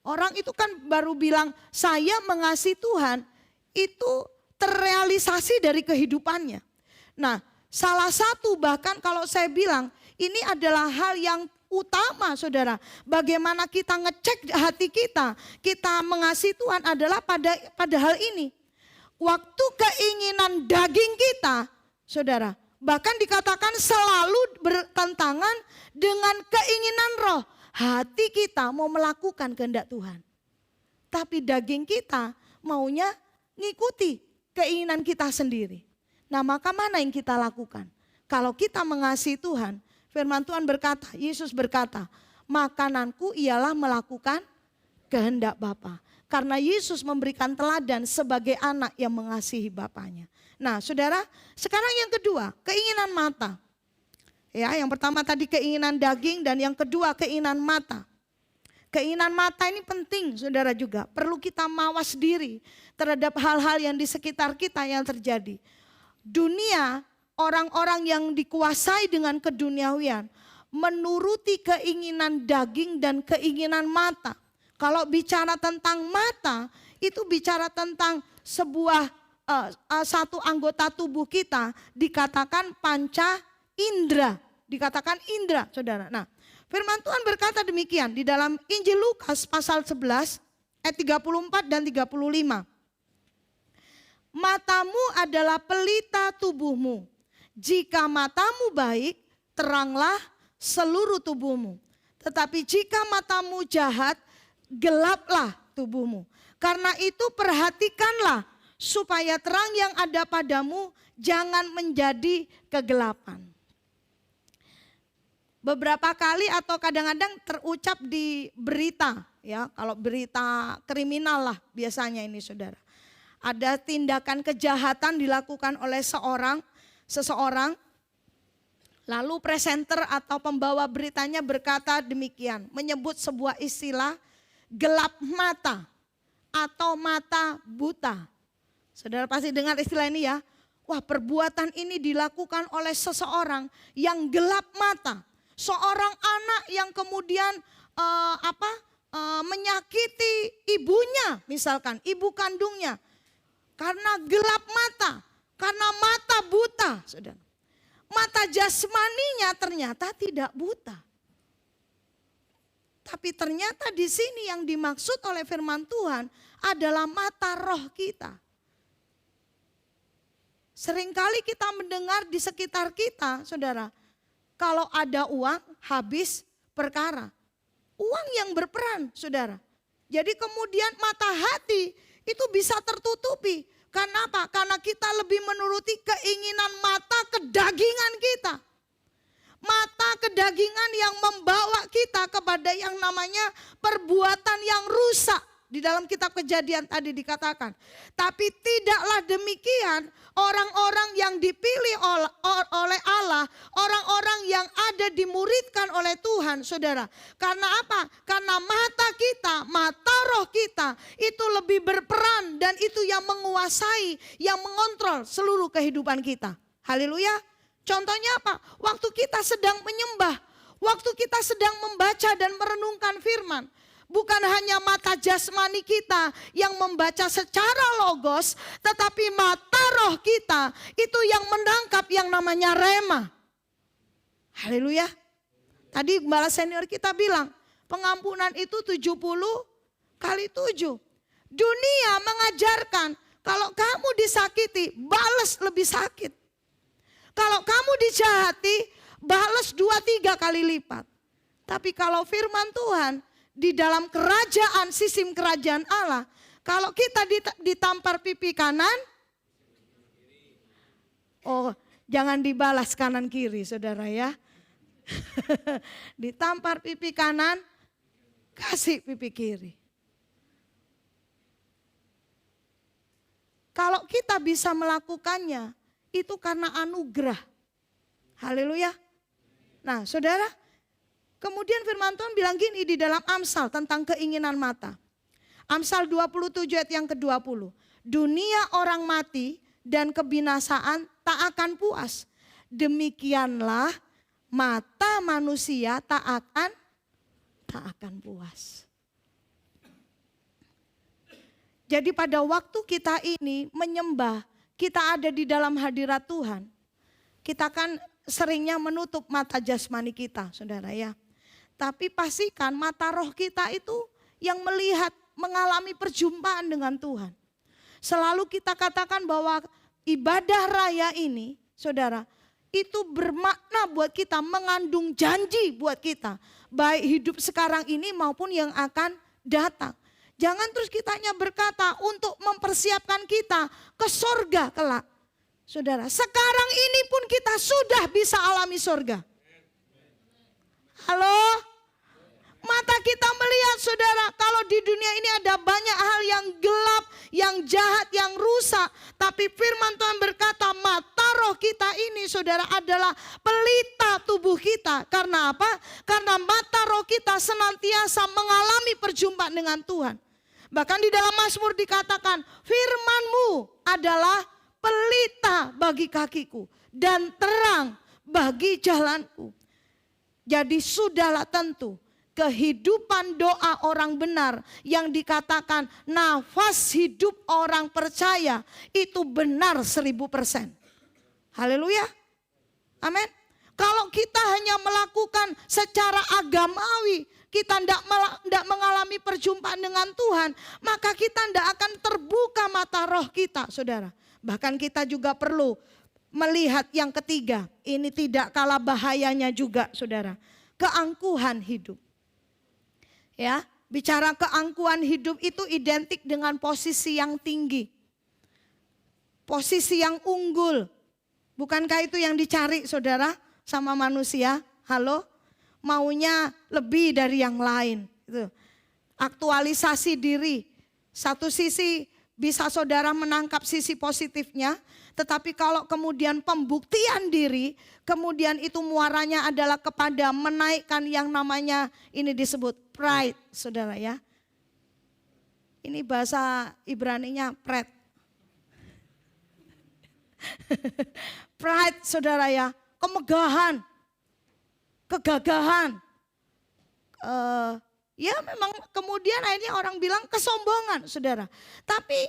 orang itu kan baru bilang saya mengasihi Tuhan, itu terrealisasi dari kehidupannya. Nah salah satu bahkan kalau saya bilang ini adalah hal yang utama saudara. Bagaimana kita ngecek hati kita mengasihi Tuhan adalah pada hal ini. Waktu keinginan daging kita saudara, bahkan dikatakan selalu bertentangan dengan keinginan roh. Hati kita mau melakukan kehendak Tuhan. Tapi daging kita maunya ngikuti keinginan kita sendiri. Nah maka mana yang kita lakukan? Kalau kita mengasihi Tuhan, firman Tuhan berkata, Yesus berkata, makananku ialah melakukan kehendak Bapa. Karena Yesus memberikan teladan sebagai anak yang mengasihi Bapanya. Nah saudara, sekarang yang kedua, keinginan mata. Ya, yang pertama tadi keinginan daging dan yang kedua keinginan mata. Keinginan mata ini penting saudara juga. Perlu kita mawas diri terhadap hal-hal yang di sekitar kita yang terjadi. Dunia, orang-orang yang dikuasai dengan keduniawian menuruti keinginan daging dan keinginan mata. Kalau bicara tentang mata, itu bicara tentang sebuah satu anggota tubuh kita dikatakan panca indera. Dikatakan indera saudara. Nah firman Tuhan berkata demikian di dalam Injil Lukas pasal 11 ayat 34 dan 35. Matamu adalah pelita tubuhmu. Jika matamu baik, teranglah seluruh tubuhmu. Tetapi jika matamu jahat, gelaplah tubuhmu. Karena itu perhatikanlah supaya terang yang ada padamu jangan menjadi kegelapan. Beberapa kali atau kadang-kadang terucap di berita, ya, kalau berita kriminal lah biasanya ini saudara. Ada tindakan kejahatan dilakukan oleh seseorang, lalu presenter atau pembawa beritanya berkata demikian, menyebut sebuah istilah gelap mata atau mata buta. Saudara pasti dengar istilah ini ya. Wah, perbuatan ini dilakukan oleh seseorang yang gelap mata. Seorang anak yang kemudian menyakiti ibunya, misalkan ibu kandungnya. Karena gelap mata, karena mata buta, saudara. Mata jasmaninya ternyata tidak buta. Tapi ternyata di sini yang dimaksud oleh firman Tuhan adalah mata roh kita. Seringkali kita mendengar di sekitar kita, saudara, kalau ada uang habis perkara. Uang yang berperan, saudara. Jadi kemudian mata hati itu bisa tertutupi. Karena apa? Karena kita lebih menuruti keinginan mata kedagingan kita. Mata kedagingan yang membawa kita kepada yang namanya perbuatan yang rusak. Di dalam kitab Kejadian tadi dikatakan. Tapi tidaklah demikian orang-orang yang dipilih oleh Allah. Orang-orang yang ada dimuridkan oleh Tuhan, saudara. Karena apa? Karena mata kita, mata roh kita itu lebih berperan. Dan itu yang menguasai, yang mengontrol seluruh kehidupan kita. Haleluya. Contohnya apa? Waktu kita sedang menyembah. Waktu kita sedang membaca dan merenungkan firman. Bukan hanya mata jasmani kita yang membaca secara logos, tetapi mata roh kita itu yang menangkap yang namanya rema. Haleluya. Tadi gembala senior kita bilang, pengampunan itu 70 kali 7. Dunia mengajarkan kalau kamu disakiti, balas lebih sakit. Kalau kamu dijahati, balas 2-3 kali lipat. Tapi kalau firman Tuhan, di dalam kerajaan, sistem kerajaan Allah, kalau kita ditampar pipi kanan, oh jangan dibalas kanan kiri saudara ya. Ditampar pipi kanan, kasih pipi kiri. Kalau kita bisa melakukannya, itu karena anugerah. Haleluya. Nah saudara, kemudian firman Tuhan bilang gini di dalam Amsal tentang keinginan mata. Amsal 27 ayat yang ke-20. Dunia orang mati dan kebinasaan tak akan puas. Demikianlah mata manusia tak akan puas. Jadi pada waktu kita ini menyembah, kita ada di dalam hadirat Tuhan. Kita kan seringnya menutup mata jasmani kita, saudara ya. Tapi pastikan mata roh kita itu yang melihat, mengalami perjumpaan dengan Tuhan. Selalu kita katakan bahwa ibadah raya ini, saudara, itu bermakna buat kita, mengandung janji buat kita. Baik hidup sekarang ini maupun yang akan datang. Jangan terus kitanya berkata untuk mempersiapkan kita ke sorga kelak. Saudara, sekarang ini pun kita sudah bisa alami sorga. Halo? Mata kita melihat saudara, kalau di dunia ini ada banyak hal yang gelap, yang jahat, yang rusak. Tapi firman Tuhan berkata mata roh kita ini saudara adalah pelita tubuh kita. Karena apa? Karena mata roh kita senantiasa mengalami perjumpaan dengan Tuhan. Bahkan di dalam Mazmur dikatakan firman-Mu adalah pelita bagi kakiku dan terang bagi jalanku. Jadi sudahlah tentu. Kehidupan doa orang benar yang dikatakan nafas hidup orang percaya itu benar 1000%. Haleluya. Amin. Kalau kita hanya melakukan secara agamawi, kita tidak mengalami perjumpaan dengan Tuhan, maka kita tidak akan terbuka mata roh kita, saudara. Bahkan kita juga perlu melihat yang ketiga, ini tidak kalah bahayanya juga, saudara. Keangkuhan hidup. Ya, bicara keangkuhan hidup itu identik dengan posisi yang tinggi. Posisi yang unggul. Bukankah itu yang dicari, saudara, sama manusia? Halo? Maunya lebih dari yang lain. Gitu. Aktualisasi diri. Satu sisi bisa saudara menangkap sisi positifnya. Tetapi kalau kemudian pembuktian diri, kemudian itu muaranya adalah kepada menaikkan yang namanya, ini disebut pride, saudara ya. Ini bahasa Ibraninya pride. Pride, saudara ya, kemegahan, kegagahan. Ya memang kemudian akhirnya orang bilang kesombongan, saudara. Tapi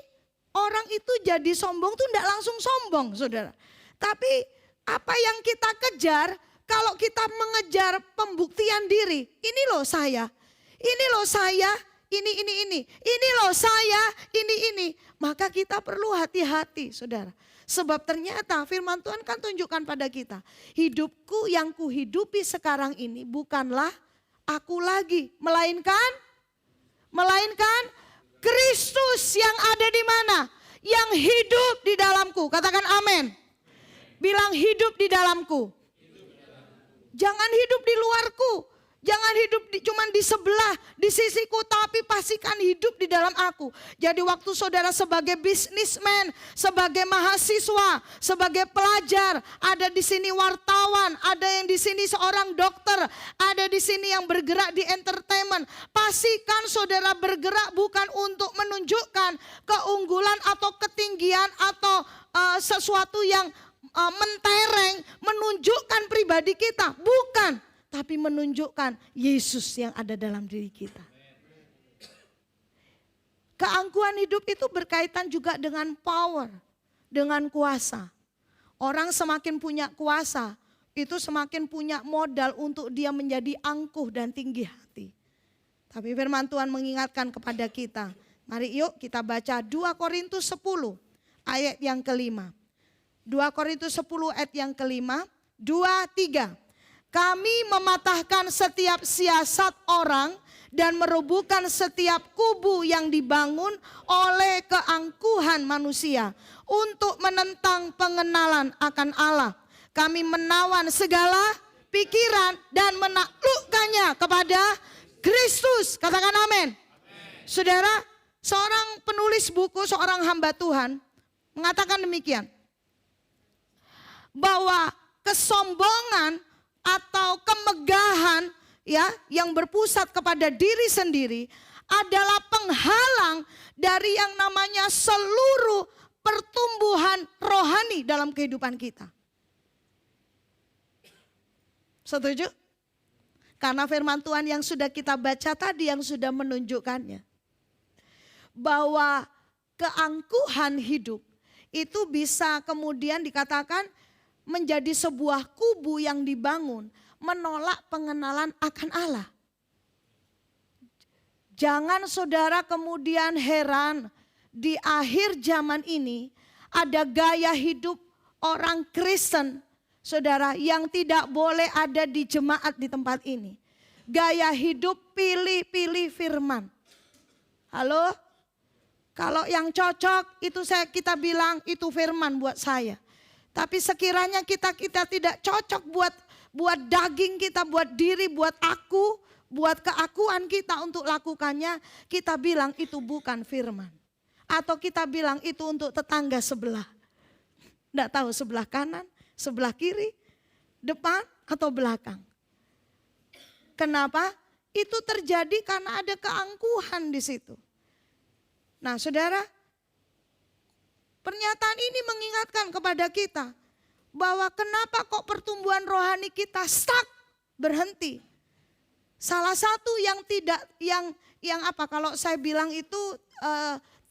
orang itu jadi sombong tuh tidak langsung sombong, saudara. Tapi apa yang kita kejar, kalau kita mengejar pembuktian diri, ini loh saya, ini loh saya, ini loh saya, ini. Maka kita perlu hati-hati, saudara. Sebab ternyata firman Tuhan kan tunjukkan pada kita, hidupku yang kuhidupi sekarang ini bukanlah aku lagi, melainkan Kristus yang ada di mana? Yang hidup di dalamku. Katakan amin. Bilang hidup di dalamku. Jangan hidup di luarku. Jangan hidup cuma di sebelah, di sisiku, tapi pastikan hidup di dalam aku. Jadi waktu saudara sebagai bisnismen, sebagai mahasiswa, sebagai pelajar, ada di sini wartawan, ada yang di sini seorang dokter, ada di sini yang bergerak di entertainment. Pastikan saudara bergerak bukan untuk menunjukkan keunggulan atau ketinggian atau sesuatu yang mentereng, menunjukkan pribadi kita, bukan. Tapi menunjukkan Yesus yang ada dalam diri kita. Keangkuhan hidup itu berkaitan juga dengan power, dengan kuasa. Orang semakin punya kuasa, itu semakin punya modal untuk dia menjadi angkuh dan tinggi hati. Tapi firman Tuhan mengingatkan kepada kita. Mari yuk kita baca 2 Korintus 10 ayat yang kelima. 2 Korintus 10 ayat yang kelima, 2, 3. Kami mematahkan setiap siasat orang dan merobohkan setiap kubu yang dibangun oleh keangkuhan manusia untuk menentang pengenalan akan Allah. Kami menawan segala pikiran dan menaklukkannya kepada Kristus. Katakan amin. Saudara, seorang penulis buku, seorang hamba Tuhan mengatakan demikian. Bahwa kesombongan atau kemegahan ya yang berpusat kepada diri sendiri adalah penghalang dari yang namanya seluruh pertumbuhan rohani dalam kehidupan kita. Setuju? Karena firman Tuhan yang sudah kita baca tadi yang sudah menunjukkannya. Bahwa keangkuhan hidup itu bisa kemudian dikatakan menjadi sebuah kubu yang dibangun menolak pengenalan akan Allah. Jangan saudara kemudian heran di akhir zaman ini ada gaya hidup orang Kristen, saudara, yang tidak boleh ada di jemaat di tempat ini. Gaya hidup pilih-pilih firman. Halo? Kalau yang cocok itu kita bilang itu firman buat saya. Tapi sekiranya kita tidak cocok buat daging kita, buat diri, buat aku, buat keakuan kita untuk lakukannya, kita bilang itu bukan firman. Atau kita bilang itu untuk tetangga sebelah. Tidak tahu sebelah kanan, sebelah kiri, depan atau belakang. Kenapa? Itu terjadi karena ada keangkuhan di situ. Nah, saudara, pernyataan ini mengingatkan kepada kita bahwa kenapa kok pertumbuhan rohani kita stuck, berhenti. Salah satu yang tidak, yang apa kalau saya bilang itu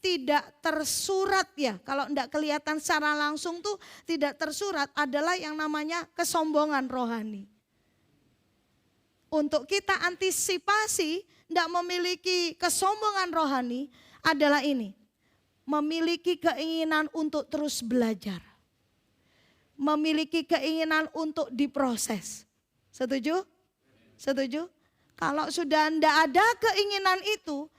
tidak tersurat ya. Kalau tidak kelihatan secara langsung tuh tidak tersurat adalah yang namanya kesombongan rohani. Untuk kita antisipasi tidak memiliki kesombongan rohani adalah ini. Memiliki keinginan untuk terus belajar. Memiliki keinginan untuk diproses. Setuju? Setuju? Kalau sudah tidak ada keinginan itu,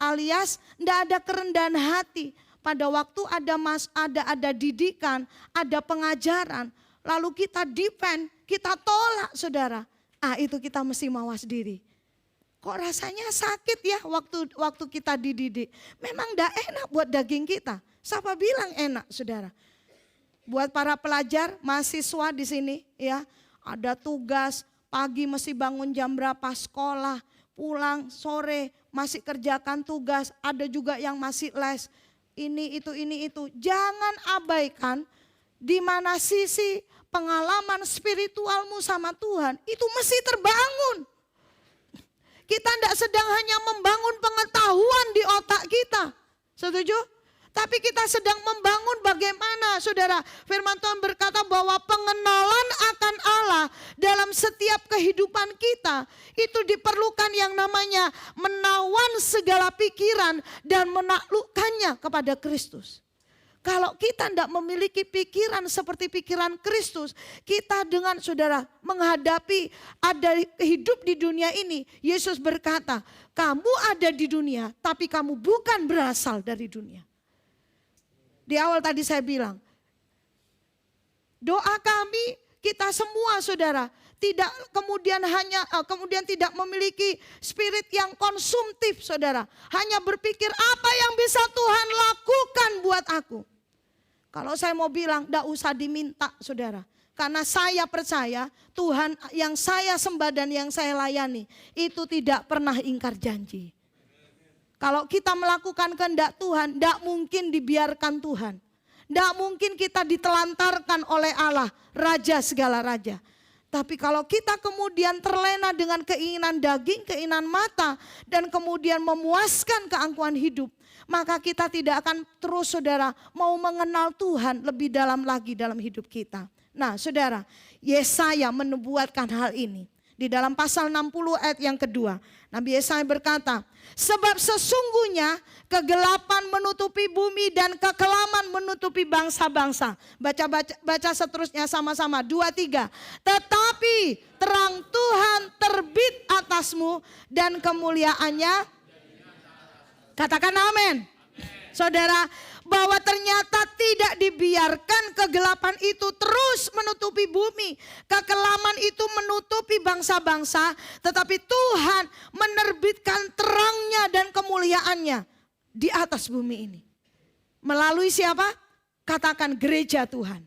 alias tidak ada kerendahan hati. Pada waktu ada didikan, ada pengajaran, lalu kita defend, kita tolak saudara. Itu kita mesti mawas diri. Kok rasanya sakit ya waktu kita dididik. Memang tidak enak buat daging kita. Siapa bilang enak saudara? Buat para pelajar, mahasiswa di sini ya, ada tugas, pagi mesti bangun jam berapa sekolah, pulang sore masih kerjakan tugas, ada juga yang masih les. Ini itu. Jangan abaikan di mana sisi pengalaman spiritualmu sama Tuhan itu mesti terbangun. Kita tidak sedang hanya membangun pengetahuan di otak kita. Setuju? Tapi kita sedang membangun bagaimana saudara. Firman Tuhan berkata bahwa pengenalan akan Allah dalam setiap kehidupan kita. Itu diperlukan yang namanya menawan segala pikiran dan menaklukkannya kepada Kristus. Kalau kita tidak memiliki pikiran seperti pikiran Kristus, kita dengan saudara menghadapi ada hidup di dunia ini. Yesus berkata, kamu ada di dunia tapi kamu bukan berasal dari dunia. Di awal tadi saya bilang, doa kami kita semua saudara tidak kemudian tidak memiliki spirit yang konsumtif saudara. Hanya berpikir apa yang bisa Tuhan lakukan buat aku. Kalau saya mau bilang tidak usah diminta saudara. Karena saya percaya Tuhan yang saya sembah dan yang saya layani itu tidak pernah ingkar janji. Kalau kita melakukan kehendak Tuhan, tidak mungkin dibiarkan Tuhan. Tidak mungkin kita ditelantarkan oleh Allah, Raja segala raja. Tapi kalau kita kemudian terlena dengan keinginan daging, keinginan mata, dan kemudian memuaskan keangkuhan hidup, maka kita tidak akan terus saudara mau mengenal Tuhan lebih dalam lagi dalam hidup kita. Nah saudara, Yesaya menubuatkan hal ini. Di dalam pasal 60 ayat yang kedua, Nabi Yesaya berkata, sebab sesungguhnya kegelapan menutupi bumi dan kekelaman menutupi bangsa-bangsa. Baca seterusnya sama-sama, 2, 3. Tetapi terang Tuhan terbit atasmu dan kemuliaannya. Katakan amin. Saudara, bahwa ternyata tidak dibiarkan kegelapan itu terus menutupi bumi. Kekelaman itu menutupi bangsa-bangsa. Tetapi Tuhan menerbitkan terangnya dan kemuliaannya di atas bumi ini. Melalui siapa? Katakan gereja Tuhan.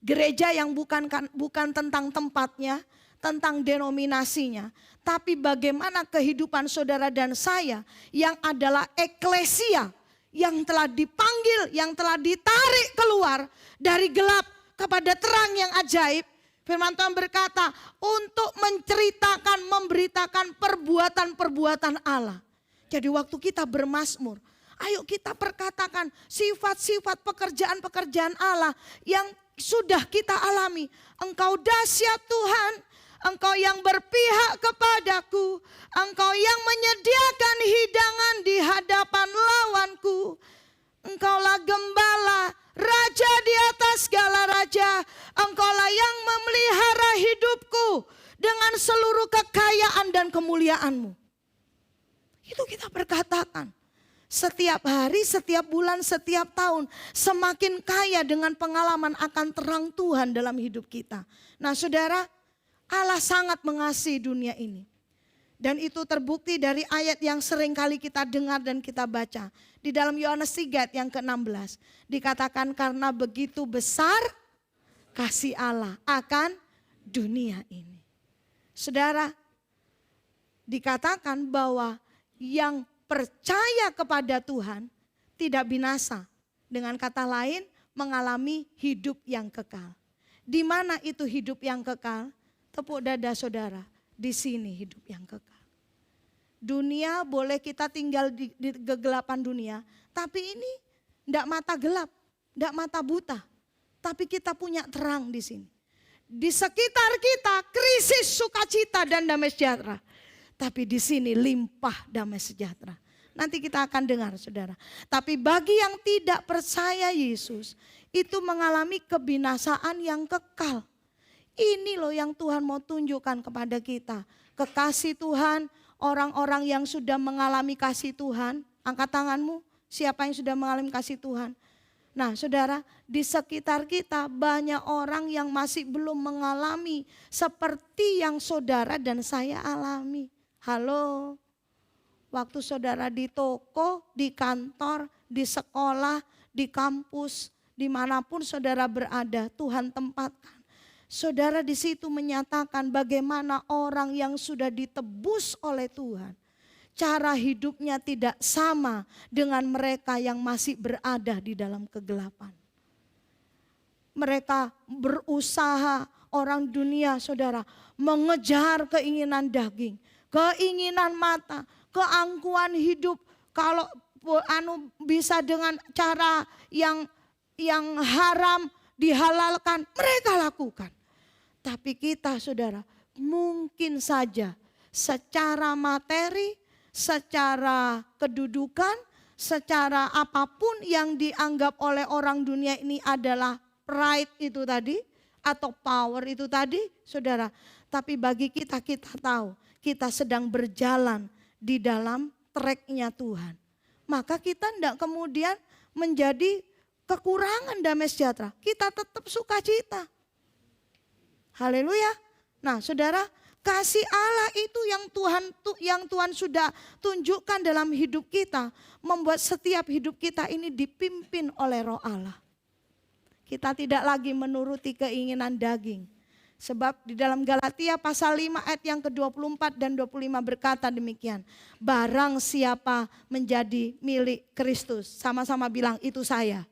Gereja yang bukan tentang tempatnya, tentang denominasinya. Tapi bagaimana kehidupan saudara dan saya yang adalah eklesia. Yang telah dipanggil, yang telah ditarik keluar dari gelap kepada terang yang ajaib. Firman Tuhan berkata untuk menceritakan, memberitakan perbuatan-perbuatan Allah. Jadi waktu kita bermazmur, ayo kita perkatakan sifat-sifat pekerjaan-pekerjaan Allah yang sudah kita alami. Engkau dahsyat Tuhan. Engkau yang berpihak kepadaku, Engkau yang menyediakan hidangan di hadapan lawanku. Engkaulah gembala, raja di atas segala raja. Engkaulah yang memelihara hidupku dengan seluruh kekayaan dan kemuliaanmu. Itu kita perkatakan. Setiap hari, setiap bulan, setiap tahun semakin kaya dengan pengalaman akan terang Tuhan dalam hidup kita. Nah saudara, Allah sangat mengasihi dunia ini. Dan itu terbukti dari ayat yang sering kali kita dengar dan kita baca. Di dalam Yohanes 3 ayat yang ke-16. Dikatakan karena begitu besar kasih Allah akan dunia ini. Saudara, dikatakan bahwa yang percaya kepada Tuhan tidak binasa. Dengan kata lain mengalami hidup yang kekal. Di mana itu hidup yang kekal? Tepuk dada saudara, di sini hidup yang kekal. Dunia boleh kita tinggal di kegelapan dunia, tapi ini enggak mata gelap, enggak mata buta. Tapi kita punya terang di sini. Di sekitar kita krisis, sukacita dan damai sejahtera. Tapi di sini limpah damai sejahtera. Nanti kita akan dengar saudara. Tapi bagi yang tidak percaya Yesus, itu mengalami kebinasaan yang kekal. Ini loh yang Tuhan mau tunjukkan kepada kita. Kekasih Tuhan, orang-orang yang sudah mengalami kasih Tuhan. Angkat tanganmu, siapa yang sudah mengalami kasih Tuhan? Nah saudara, di sekitar kita banyak orang yang masih belum mengalami seperti yang saudara dan saya alami. Halo, waktu saudara di toko, di kantor, di sekolah, di kampus, dimanapun saudara berada, Tuhan tempatkan. Saudara di situ menyatakan bagaimana orang yang sudah ditebus oleh Tuhan, cara hidupnya tidak sama dengan mereka yang masih berada di dalam kegelapan. Mereka berusaha, orang dunia saudara, mengejar keinginan daging, keinginan mata, keangkuhan hidup. Kalau bisa dengan cara yang haram dihalalkan, mereka lakukan. Tapi kita saudara, mungkin saja secara materi, secara kedudukan, secara apapun yang dianggap oleh orang dunia ini adalah pride itu tadi, atau power itu tadi saudara. Tapi bagi kita, kita tahu kita sedang berjalan di dalam tracknya Tuhan. Maka kita tidak kemudian menjadi kekurangan damai sejahtera. Kita tetap sukacita. Haleluya. Nah saudara, kasih Allah itu yang Tuhan sudah tunjukkan dalam hidup kita, membuat setiap hidup kita ini dipimpin oleh Roh Allah. Kita tidak lagi menuruti keinginan daging. Sebab di dalam Galatia pasal 5 ayat yang ke-24 dan 25 berkata demikian. Barang siapa menjadi milik Kristus, sama-sama bilang itu saya.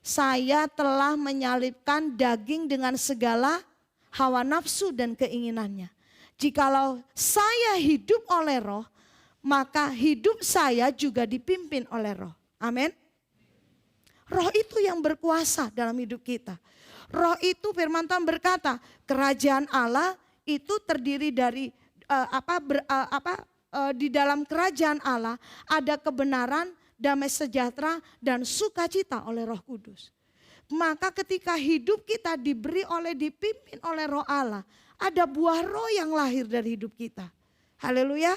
Saya telah menyalibkan daging dengan segala hawa nafsu dan keinginannya. Jikalau saya hidup oleh Roh, maka hidup saya juga dipimpin oleh Roh. Amin. Roh itu yang berkuasa dalam hidup kita. Roh itu firman Tuhan berkata, kerajaan Allah itu terdiri dari di dalam kerajaan Allah ada kebenaran, damai sejahtera dan sukacita oleh Roh Kudus. Maka ketika hidup kita dipimpin oleh Roh Allah, ada buah roh yang lahir dari hidup kita. Haleluya.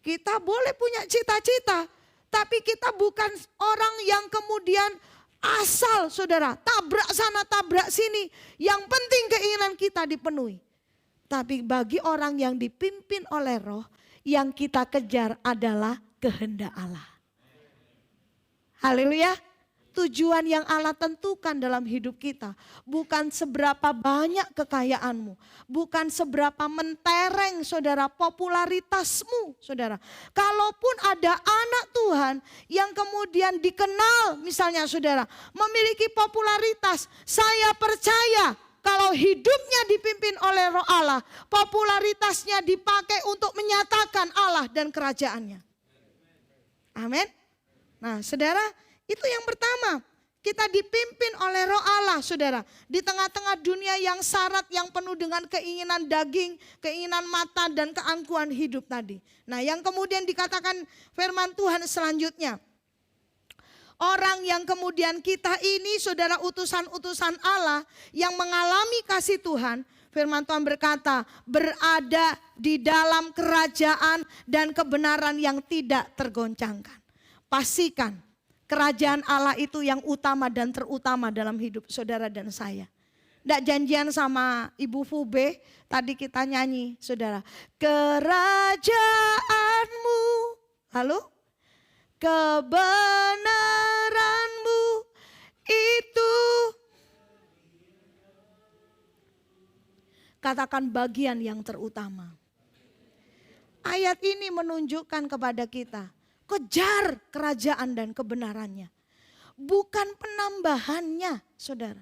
Kita boleh punya cita-cita, tapi kita bukan orang yang kemudian asal saudara, tabrak sana tabrak sini. Yang penting keinginan kita dipenuhi. Tapi bagi orang yang dipimpin oleh Roh, yang kita kejar adalah kehendak Allah. Haleluya. Tujuan yang Allah tentukan dalam hidup kita bukan seberapa banyak kekayaanmu, bukan seberapa mentereng saudara popularitasmu saudara. Kalaupun ada anak Tuhan yang kemudian dikenal misalnya saudara memiliki popularitas, saya percaya kalau hidupnya dipimpin oleh Roh Allah, popularitasnya dipakai untuk menyatakan Allah dan kerajaannya. Amin. Nah saudara, itu yang pertama, kita dipimpin oleh Roh Allah saudara. Di tengah-tengah dunia yang syarat, yang penuh dengan keinginan daging, keinginan mata dan keangkuhan hidup tadi. Nah yang kemudian dikatakan firman Tuhan selanjutnya. Orang yang kemudian kita ini saudara utusan-utusan Allah yang mengalami kasih Tuhan. Firman Tuhan berkata berada di dalam kerajaan dan kebenaran yang tidak tergoncangkan. Pastikan. Kerajaan Allah itu yang utama dan terutama dalam hidup saudara dan saya. Tidak janjian sama Ibu Fube, tadi kita nyanyi saudara. Kerajaanmu, lalu kebenaranmu itu. Katakan bagian yang terutama. Ayat ini menunjukkan kepada kita. Kejar kerajaan dan kebenarannya. Bukan penambahannya saudara.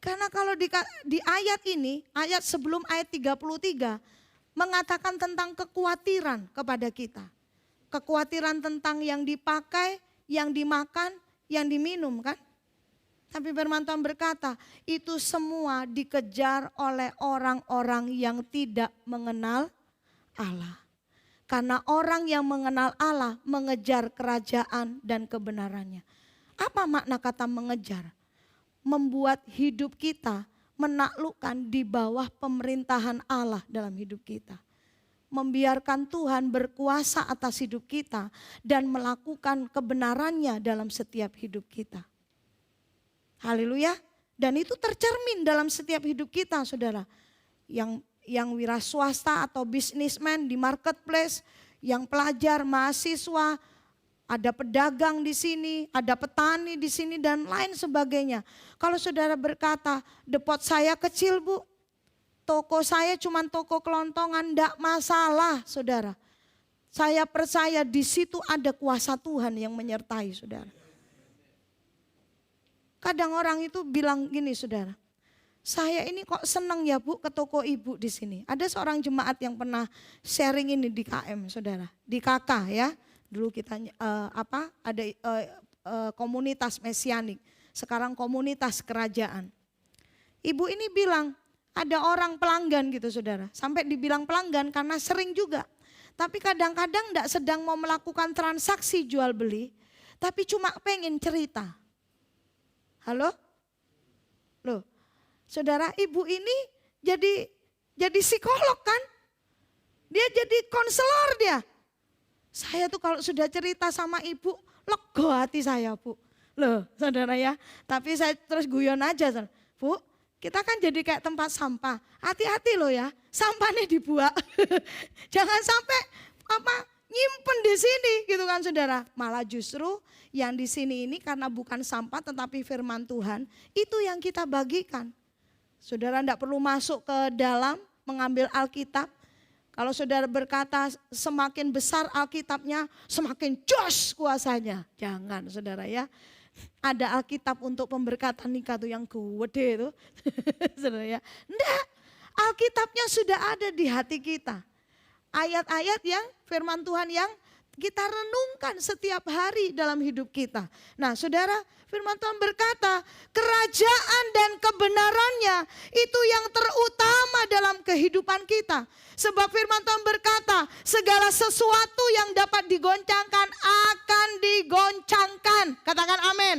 Karena kalau di ayat ini, ayat sebelum ayat 33. mengatakan tentang kekhawatiran kepada kita. Kekhawatiran tentang yang dipakai, yang dimakan, yang diminum kan. Tapi firman Tuhan berkata, itu semua dikejar oleh orang-orang yang tidak mengenal Allah. Karena orang yang mengenal Allah mengejar kerajaan dan kebenarannya. Apa makna kata mengejar? Membuat hidup kita menaklukkan di bawah pemerintahan Allah dalam hidup kita. Membiarkan Tuhan berkuasa atas hidup kita dan melakukan kebenarannya dalam setiap hidup kita. Haleluya. Dan itu tercermin dalam setiap hidup kita, saudara. Yang wira swasta atau bisnismen di marketplace, yang pelajar, mahasiswa, ada pedagang di sini, ada petani di sini dan lain sebagainya. Kalau saudara berkata, depot saya kecil bu, toko saya cuma toko kelontongan, enggak masalah saudara. Saya percaya di situ ada kuasa Tuhan yang menyertai saudara. Kadang orang itu bilang gini saudara, saya ini kok senang ya bu ke toko ibu di sini. Ada seorang jemaat yang pernah sharing ini di KM saudara, di KK ya. Dulu kita ada komunitas mesianik, sekarang komunitas kerajaan. Ibu ini bilang ada orang pelanggan gitu saudara, sampai dibilang pelanggan karena sering juga. Tapi kadang-kadang enggak sedang mau melakukan transaksi jual beli, tapi cuma pengen cerita. Halo? Loh, saudara ibu ini jadi psikolog kan? Dia jadi konselor dia. Saya tuh kalau sudah cerita sama ibu, lega hati saya bu. Loh saudara ya, tapi saya terus guyon aja. Saudara. Bu, kita kan jadi kayak tempat sampah. Hati-hati loh ya, sampahnya dibuang. Jangan sampai nyimpen di sini gitu kan saudara. Malah justru yang di sini ini karena bukan sampah tetapi firman Tuhan, itu yang kita bagikan. Saudara enggak perlu masuk ke dalam mengambil Alkitab. Kalau saudara berkata semakin besar Alkitabnya, semakin jos kuasanya. Jangan saudara ya. Ada Alkitab untuk pemberkatan nikah tuh yang gede itu. Saudara ya. Enggak, Alkitabnya sudah ada di hati kita. Ayat-ayat yang firman Tuhan yang kita renungkan setiap hari dalam hidup kita. Nah saudara, firman Tuhan berkata, kerajaan dan kebenarannya itu yang terutama dalam kehidupan kita. Sebab firman Tuhan berkata, segala sesuatu yang dapat digoncangkan akan digoncangkan. Katakan amin.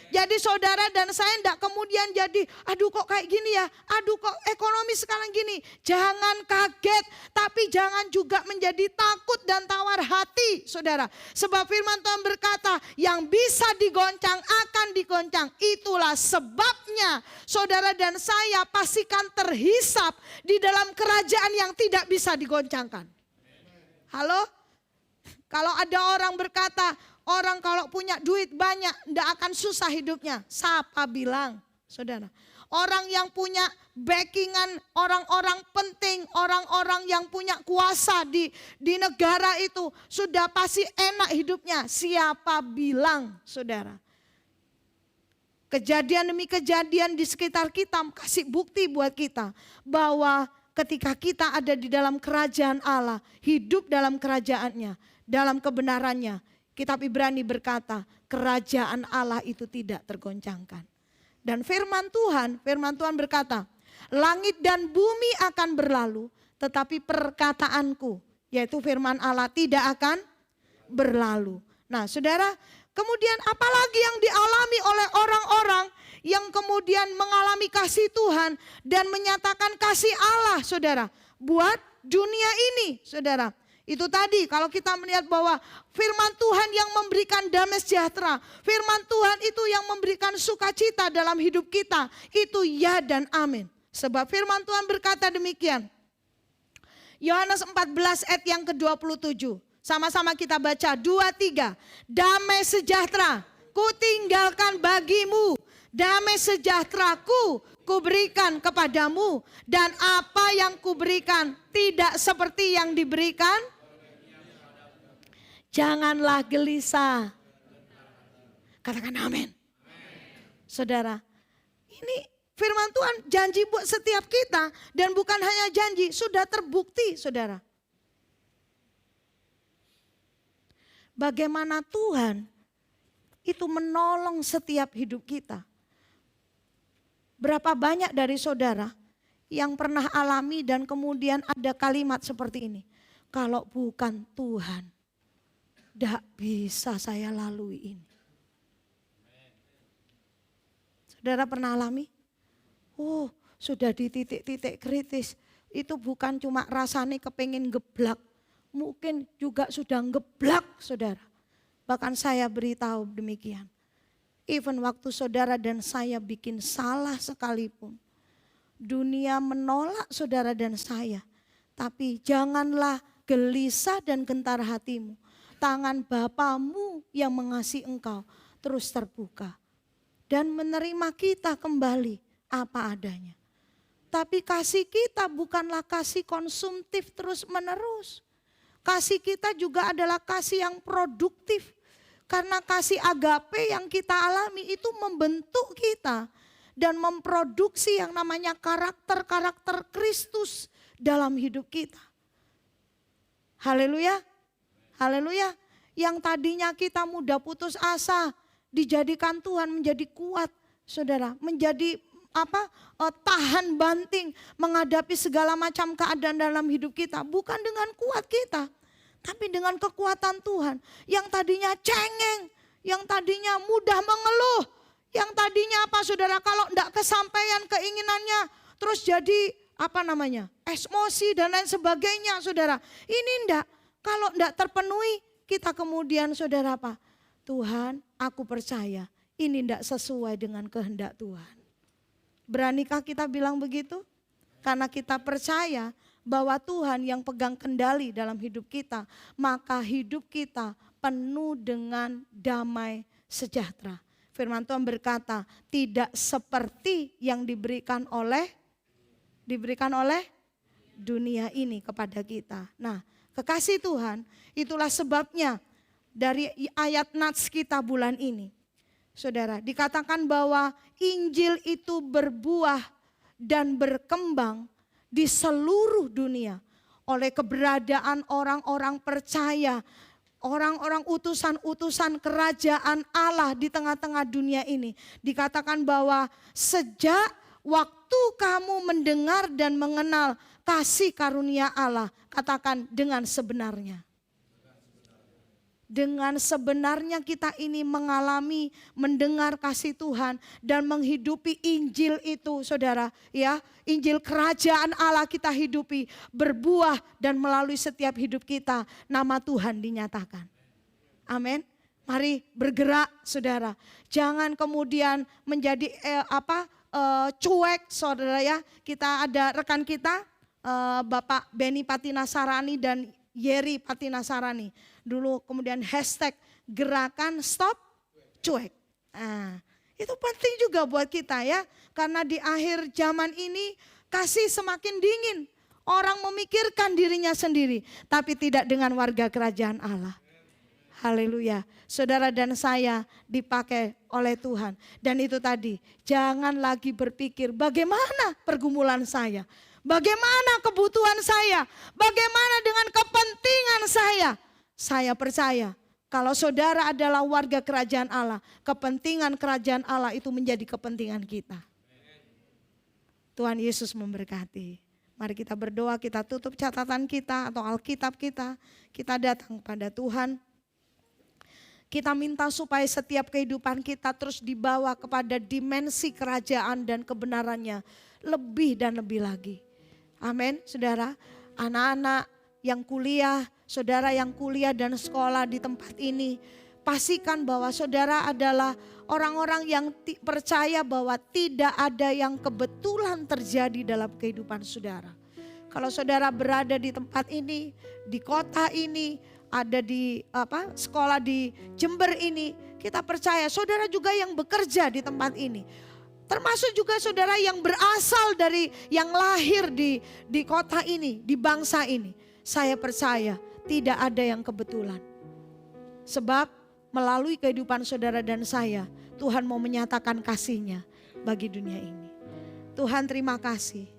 Jadi saudara dan saya enggak kemudian jadi, aduh kok kayak gini ya, aduh kok ekonomi sekarang gini. Jangan kaget, tapi jangan juga menjadi takut dan tawar hati saudara. Sebab firman Tuhan berkata, yang bisa digoncang akan digoncang. Itulah sebabnya saudara dan saya pastikan terhisap di dalam kerajaan yang tidak bisa digoncangkan. Halo? Kalau ada orang berkata, orang kalau punya duit banyak, tidak akan susah hidupnya. Siapa bilang, saudara? Orang yang punya backingan, orang-orang penting, orang-orang yang punya kuasa di negara itu, sudah pasti enak hidupnya. Siapa bilang, saudara? Kejadian demi kejadian di sekitar kita kasih bukti buat kita bahwa ketika kita ada di dalam kerajaan Allah, hidup dalam kerajaannya, dalam kebenarannya, Kitab Ibrani berkata, kerajaan Allah itu tidak tergoncangkan. Dan firman Tuhan berkata, langit dan bumi akan berlalu, tetapi perkataanku, yaitu firman Allah tidak akan berlalu. Nah saudara, kemudian apalagi yang dialami oleh orang-orang yang kemudian mengalami kasih Tuhan dan menyatakan kasih Allah saudara, buat dunia ini saudara. Itu tadi kalau kita melihat bahwa firman Tuhan yang memberikan damai sejahtera. Firman Tuhan itu yang memberikan sukacita dalam hidup kita. Itu ya dan amin. Sebab firman Tuhan berkata demikian. Yohanes 14 ayat yang ke-27. Sama-sama kita baca 2-3. Damai sejahtera ku tinggalkan bagimu. Damai sejahteraku kuberikan kepadamu. Dan apa yang kuberikan tidak seperti yang diberikan. Janganlah gelisah. Katakan amin. Saudara, ini firman firman Tuhan janji buat setiap kita. Dan bukan hanya janji, sudah terbukti saudara. Bagaimana Tuhan itu menolong setiap hidup kita. Berapa banyak dari saudara yang pernah alami dan kemudian ada kalimat seperti ini. Kalau bukan Tuhan, tidak bisa saya lalui ini. Saudara pernah alami? Oh, sudah di titik-titik kritis. Itu bukan cuma rasanya kepingin geblak. Mungkin juga sudah geblak saudara. Bahkan saya beritahu demikian. Even waktu saudara dan saya bikin salah sekalipun. Dunia menolak saudara dan saya. Tapi janganlah gelisah dan gentar hatimu. Tangan Bapamu yang mengasihi engkau terus terbuka. Dan menerima kita kembali apa adanya. Tapi kasih kita bukanlah kasih konsumtif terus menerus. Kasih kita juga adalah kasih yang produktif. Karena kasih agape yang kita alami itu membentuk kita. Dan memproduksi yang namanya karakter-karakter Kristus dalam hidup kita. Haleluya. Haleluya. Yang tadinya kita mudah putus asa. Dijadikan Tuhan menjadi kuat, saudara, menjadi tahan banting menghadapi segala macam keadaan dalam hidup kita, bukan dengan kuat kita, tapi dengan kekuatan Tuhan. Yang tadinya cengeng, yang tadinya mudah mengeluh, yang tadinya saudara, kalau enggak kesampaian keinginannya, terus jadi emosi dan lain sebagainya, saudara. Ini enggak, kalau enggak terpenuhi, kita kemudian saudara Tuhan, aku percaya ini tidak sesuai dengan kehendak Tuhan. Beranikah kita bilang begitu? Karena kita percaya bahwa Tuhan yang pegang kendali dalam hidup kita, maka hidup kita penuh dengan damai sejahtera. Firman Tuhan berkata, tidak seperti yang diberikan oleh dunia ini kepada kita. Nah, kekasih Tuhan, itulah sebabnya dari ayat nats kita bulan ini. Saudara, dikatakan bahwa Injil itu berbuah dan berkembang di seluruh dunia oleh keberadaan orang-orang percaya, orang-orang utusan-utusan kerajaan Allah di tengah-tengah dunia ini. Dikatakan bahwa sejak waktu kamu mendengar dan mengenal kasih karunia Allah, katakan dengan sebenarnya. Dengan sebenarnya kita ini mengalami, mendengar kasih Tuhan dan menghidupi Injil itu, saudara, ya. Injil kerajaan Allah kita hidupi, berbuah dan melalui setiap hidup kita nama Tuhan dinyatakan. Amin. Mari bergerak, saudara. Jangan kemudian menjadi cuek, saudara ya. Kita ada rekan kita, Bapak Beni Patinasarani dan Yeri Patinasarani. Dulu kemudian hashtag gerakan stop cuek. Nah, itu penting juga buat kita ya. Karena di akhir zaman ini kasih semakin dingin. Orang memikirkan dirinya sendiri. Tapi tidak dengan warga kerajaan Allah. Haleluya. Saudara dan saya dipakai oleh Tuhan. Dan itu tadi, jangan lagi berpikir bagaimana pergumulan saya. Bagaimana kebutuhan saya. Bagaimana dengan kepentingan saya. Saya percaya kalau saudara adalah warga kerajaan Allah, kepentingan kerajaan Allah itu menjadi kepentingan kita. Tuhan Yesus memberkati. Mari kita berdoa, kita tutup catatan kita atau Alkitab kita. Kita datang pada Tuhan. Kita minta supaya setiap kehidupan kita terus dibawa kepada dimensi kerajaan dan kebenarannya lebih dan lebih lagi. Amin, saudara. Anak-anak yang kuliah, saudara yang kuliah dan sekolah di tempat ini, pastikan bahwa saudara adalah orang-orang yang percaya bahwa tidak ada yang kebetulan terjadi dalam kehidupan saudara. Kalau saudara berada di tempat ini, di kota ini, ada di sekolah di Jember ini, kita percaya saudara juga yang bekerja di tempat ini. Termasuk juga saudara yang berasal dari, yang lahir di kota ini, di bangsa ini. Saya percaya tidak ada yang kebetulan. Sebab melalui kehidupan saudara dan saya, Tuhan mau menyatakan kasih-Nya bagi dunia ini. Tuhan terima kasih.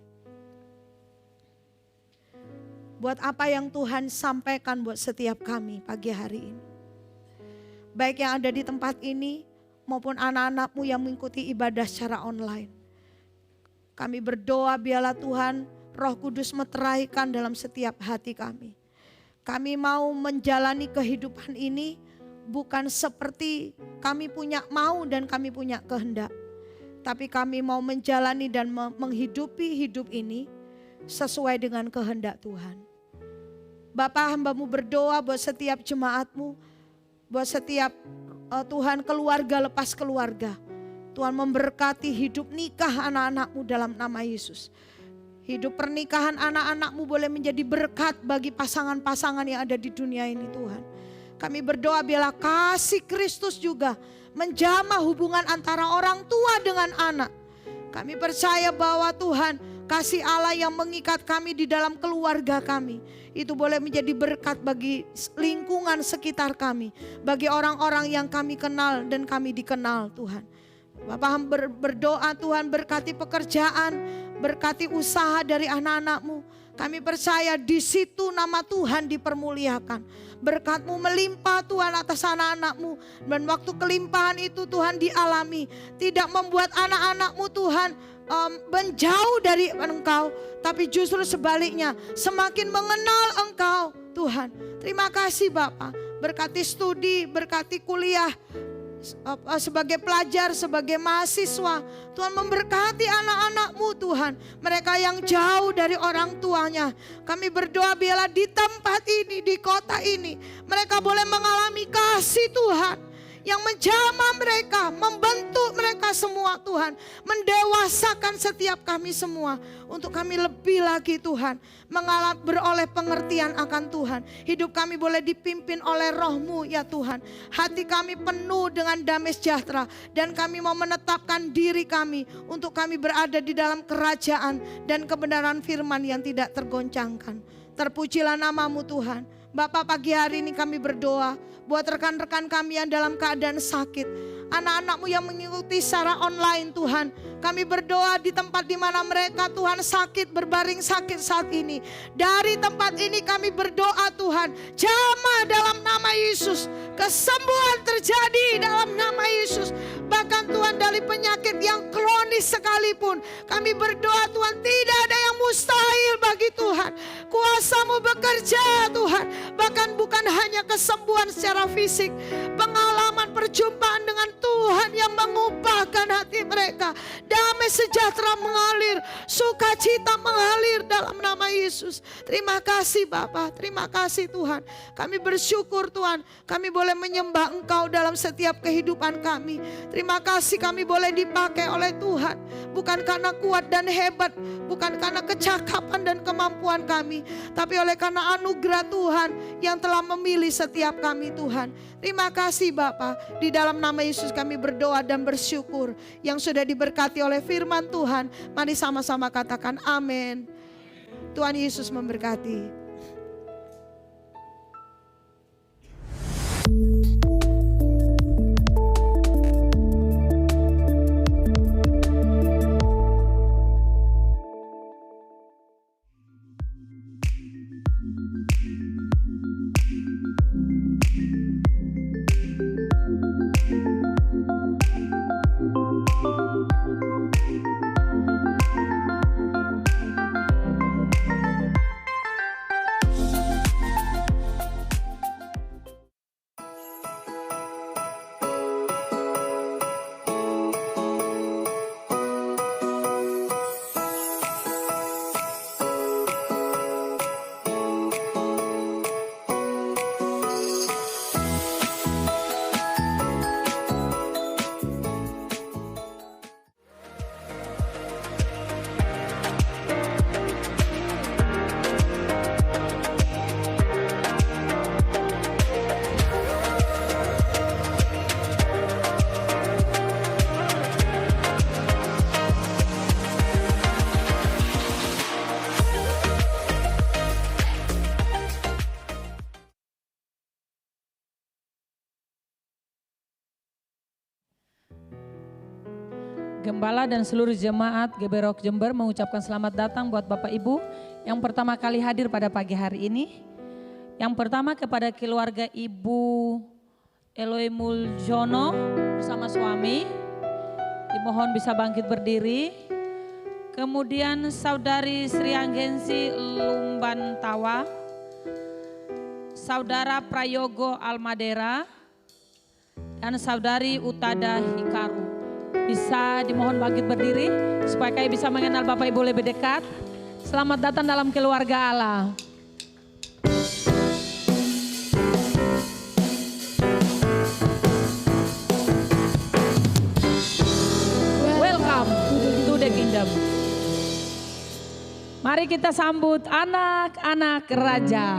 Buat apa yang Tuhan sampaikan buat setiap kami pagi hari ini. Baik yang ada di tempat ini maupun anak-anak-Mu yang mengikuti ibadah secara online. Kami berdoa biarlah Tuhan Roh Kudus meteraikan dalam setiap hati kami. Kami mau menjalani kehidupan ini bukan seperti kami punya mau dan kami punya kehendak. Tapi kami mau menjalani dan menghidupi hidup ini sesuai dengan kehendak Tuhan. Bapa, hamba-Mu berdoa buat setiap jemaat-Mu, buat setiap Tuhan keluarga lepas keluarga. Tuhan memberkati hidup nikah anak-anak-Mu dalam nama Yesus. Hidup pernikahan anak-anak-Mu boleh menjadi berkat bagi pasangan-pasangan yang ada di dunia ini Tuhan. Kami berdoa biarlah kasih Kristus juga menjamah hubungan antara orang tua dengan anak. Kami percaya bahwa Tuhan kasih Allah yang mengikat kami di dalam keluarga kami. Itu boleh menjadi berkat bagi lingkungan sekitar kami. Bagi orang-orang yang kami kenal dan kami dikenal Tuhan. Bapak berdoa Tuhan berkati pekerjaan, berkati usaha dari anak-anak-Mu. Kami percaya di situ nama Tuhan dipermuliakan. Berkat-Mu melimpah Tuhan atas anak-anak-Mu. Dan waktu kelimpahan itu Tuhan dialami. Tidak membuat anak-anak-Mu Tuhan menjauh dari Engkau. Tapi justru sebaliknya semakin mengenal Engkau Tuhan. Terima kasih Bapak. Berkati studi, berkati kuliah. Sebagai pelajar, sebagai mahasiswa, Tuhan memberkati anak-anak-Mu Tuhan. Mereka yang jauh dari orang tuanya. Kami berdoa biarlah di tempat ini, di kota ini, mereka boleh mengalami kasih Tuhan yang menjamah mereka, membentuk mereka semua Tuhan. Mendewasakan setiap kami semua. Untuk kami lebih lagi Tuhan beroleh pengertian akan Tuhan. Hidup kami boleh dipimpin oleh Roh-Mu ya Tuhan. Hati kami penuh dengan damai sejahtera. Dan kami mau menetapkan diri kami untuk kami berada di dalam kerajaan dan kebenaran firman yang tidak tergoncangkan. Terpujilah nama-Mu Tuhan. Bapak, pagi hari ini kami berdoa buat rekan-rekan kami yang dalam keadaan sakit. Anak-anak-Mu yang mengikuti secara online Tuhan. Kami berdoa di tempat di mana mereka Tuhan sakit, berbaring sakit saat ini. Dari tempat ini kami berdoa Tuhan. Jamah dalam nama Yesus. Kesembuhan terjadi dalam nama Yesus. Bahkan Tuhan dari penyakit yang kronis sekalipun. Kami berdoa Tuhan tidak ada yang mustahil bagi Tuhan. Kuasa-Mu bekerja Tuhan. Bahkan bukan hanya kesembuhan secara fisik. Pengalaman perjumpaan dengan Tuhan yang mengubahkan hati mereka. Damai sejahtera mengalir. Sukacita mengalir dalam nama Yesus. Terima kasih Bapak. Terima kasih Tuhan. Kami bersyukur Tuhan. Kami boleh menyembah Engkau dalam setiap kehidupan kami. Terima kasih kami boleh dipakai oleh Tuhan. Bukan karena kuat dan hebat. Bukan karena kecakapan dan kemampuan kami. Tapi oleh karena anugerah Tuhan yang telah memilih setiap kami Tuhan. Terima kasih Bapak. Di dalam nama Yesus kami berdoa dan bersyukur. Yang sudah diberkati oleh firman Tuhan. Mari sama-sama katakan amin. Tuhan Yesus memberkati. Gembala dan seluruh jemaat GBROK Jember mengucapkan selamat datang buat Bapak Ibu yang pertama kali hadir pada pagi hari ini. Yang pertama kepada keluarga Ibu Eloy Muljono bersama suami, dimohon bisa bangkit berdiri. Kemudian Saudari Sri Anggensi Lumbantawa, Saudara Prayogo Almadera, dan Saudari Utada Hikaru. Bisa dimohon bangkit berdiri supaya kami bisa mengenal Bapak Ibu lebih dekat. Selamat datang dalam keluarga Allah. Welcome to the kingdom. Mari kita sambut anak-anak raja.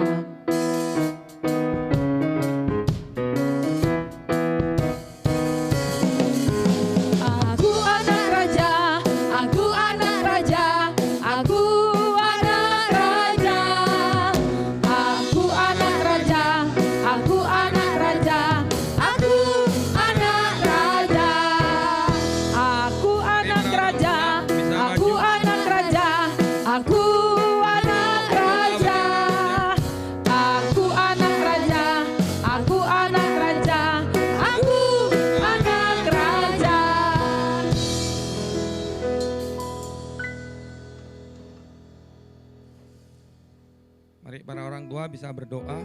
Mari para orang tua bisa berdoa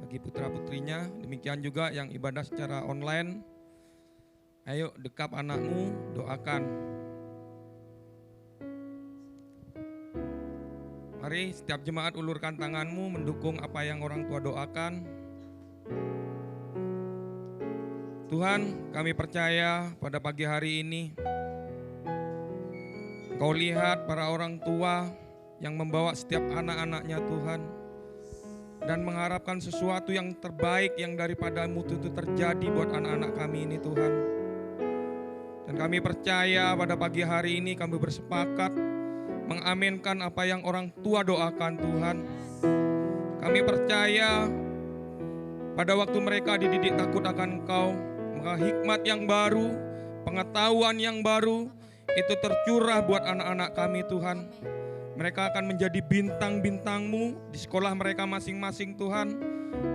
bagi putra-putrinya, demikian juga yang ibadah secara online. Ayo dekap anakmu, doakan. Mari setiap jemaat ulurkan tanganmu mendukung apa yang orang tua doakan. Tuhan, kami percaya pada pagi hari ini Engkau lihat para orang tua yang membawa setiap anak-anaknya Tuhan, dan mengharapkan sesuatu yang terbaik yang daripada-Mu itu terjadi buat anak-anak kami ini Tuhan. Dan kami percaya pada pagi hari ini kami bersepakat mengaminkan apa yang orang tua doakan Tuhan. Kami percaya pada waktu mereka dididik takut akan Engkau, maka hikmat yang baru, pengetahuan yang baru itu tercurah buat anak-anak kami Tuhan. Mereka akan menjadi bintang-bintang-Mu di sekolah mereka masing-masing Tuhan.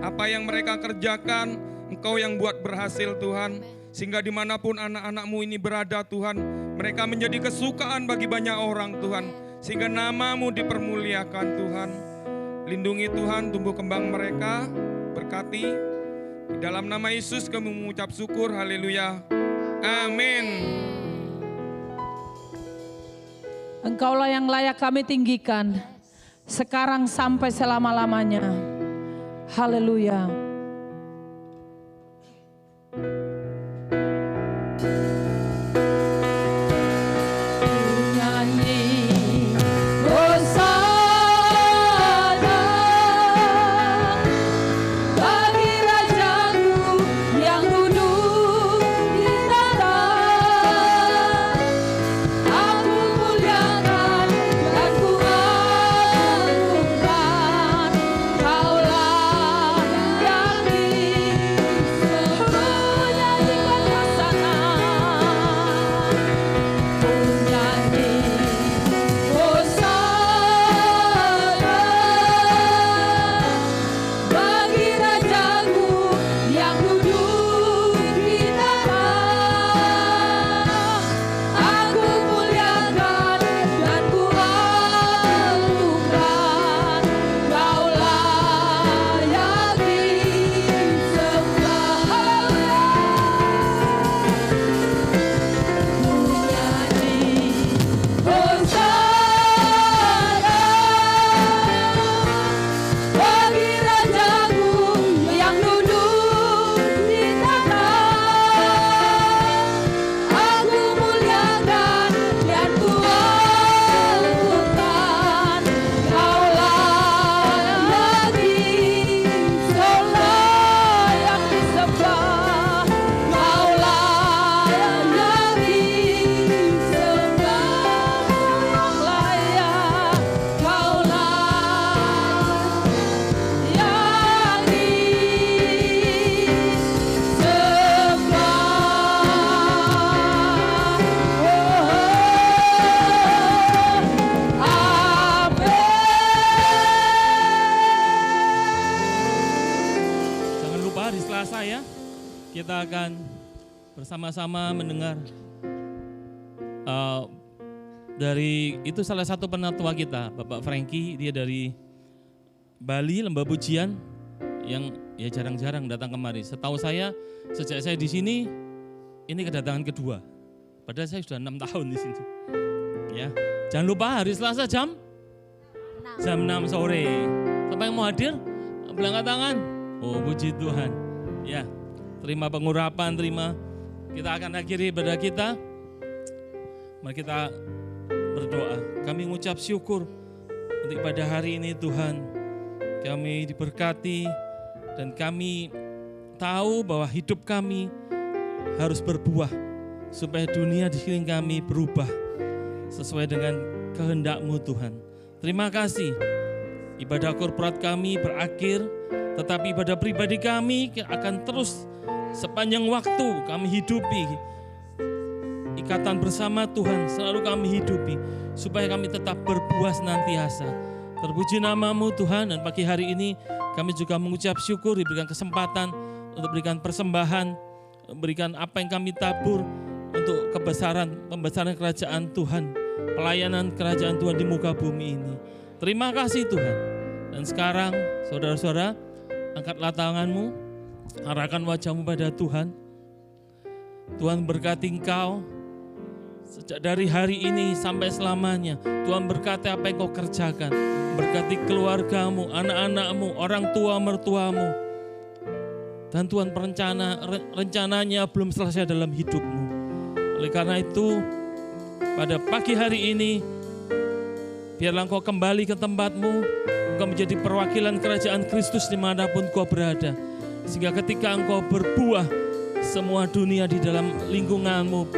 Apa yang mereka kerjakan, Engkau yang buat berhasil Tuhan. Sehingga dimanapun anak-anak-Mu ini berada Tuhan, mereka menjadi kesukaan bagi banyak orang Tuhan. Sehingga nama-Mu dipermuliakan Tuhan. Lindungi Tuhan tumbuh kembang mereka, berkati. Di dalam nama Yesus kami mengucap syukur, haleluya. Amin. Engkaulah yang layak kami tinggikan, sekarang sampai selama-lamanya. Haleluya. Kaulah bersama-sama mendengar dari itu salah satu penatua kita, Bapak Franky, dia dari Bali, Lembah Pujian, yang ya jarang-jarang datang kemari. Setahu saya, sejak saya di sini, ini kedatangan kedua. Padahal saya sudah 6 tahun di sini. Ya, jangan lupa hari Selasa jam 6 sore. Siapa yang mau hadir? Belangkat tangan. Oh, puji Tuhan. Ya, terima pengurapan, terima. Kita akan akhiri ibadah kita. Mari kita berdoa. Kami mengucap syukur untuk pada hari ini Tuhan. Kami diberkati dan kami tahu bahwa hidup kami harus berbuah supaya dunia di sekeliling kami berubah sesuai dengan kehendak-Mu Tuhan. Terima kasih. Ibadah korporat kami berakhir, tetapi ibadah pribadi kami akan terus sepanjang waktu kami hidupi ikatan bersama Tuhan, selalu kami hidupi supaya kami tetap berbuah senantiasa. Terpuji nama-Mu Tuhan, dan pagi hari ini kami juga mengucap syukur diberikan kesempatan untuk berikan persembahan, berikan apa yang kami tabur untuk pembesaran kerajaan Tuhan, pelayanan kerajaan Tuhan di muka bumi ini. Terima kasih Tuhan. Dan sekarang saudara-saudara, angkatlah tanganmu, arahkan wajahmu pada Tuhan. Tuhan berkati engkau sejak dari hari ini sampai selamanya. Tuhan berkati apa yang kau kerjakan, berkati keluargamu, anak-anakmu, orang tua mertuamu. Dan Tuhan rencananya belum selesai dalam hidupmu. Oleh karena itu, pada pagi hari ini, biarlah engkau kembali ke tempatmu, engkau menjadi perwakilan kerajaan Kristus dimanapun kau berada. Sehingga ketika engkau berbuah, semua dunia di dalam lingkunganmu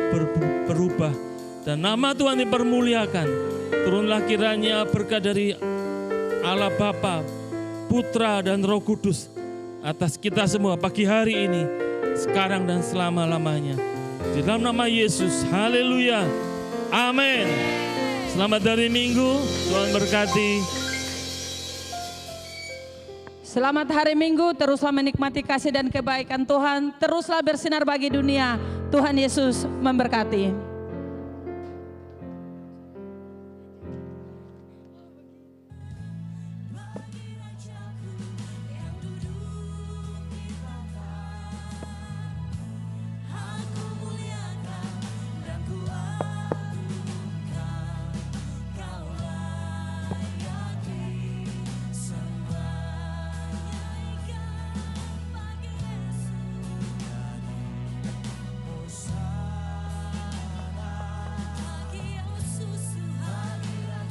berubah. Dan nama Tuhan dipermuliakan. Turunlah kiranya berkat dari Allah Bapa, Putra dan Roh Kudus atas kita semua pagi hari ini, sekarang dan selama-lamanya. Di dalam nama Yesus, haleluya, amin. Selamat hari Minggu, Tuhan berkati. Selamat hari Minggu, teruslah menikmati kasih dan kebaikan Tuhan, teruslah bersinar bagi dunia. Tuhan Yesus memberkati.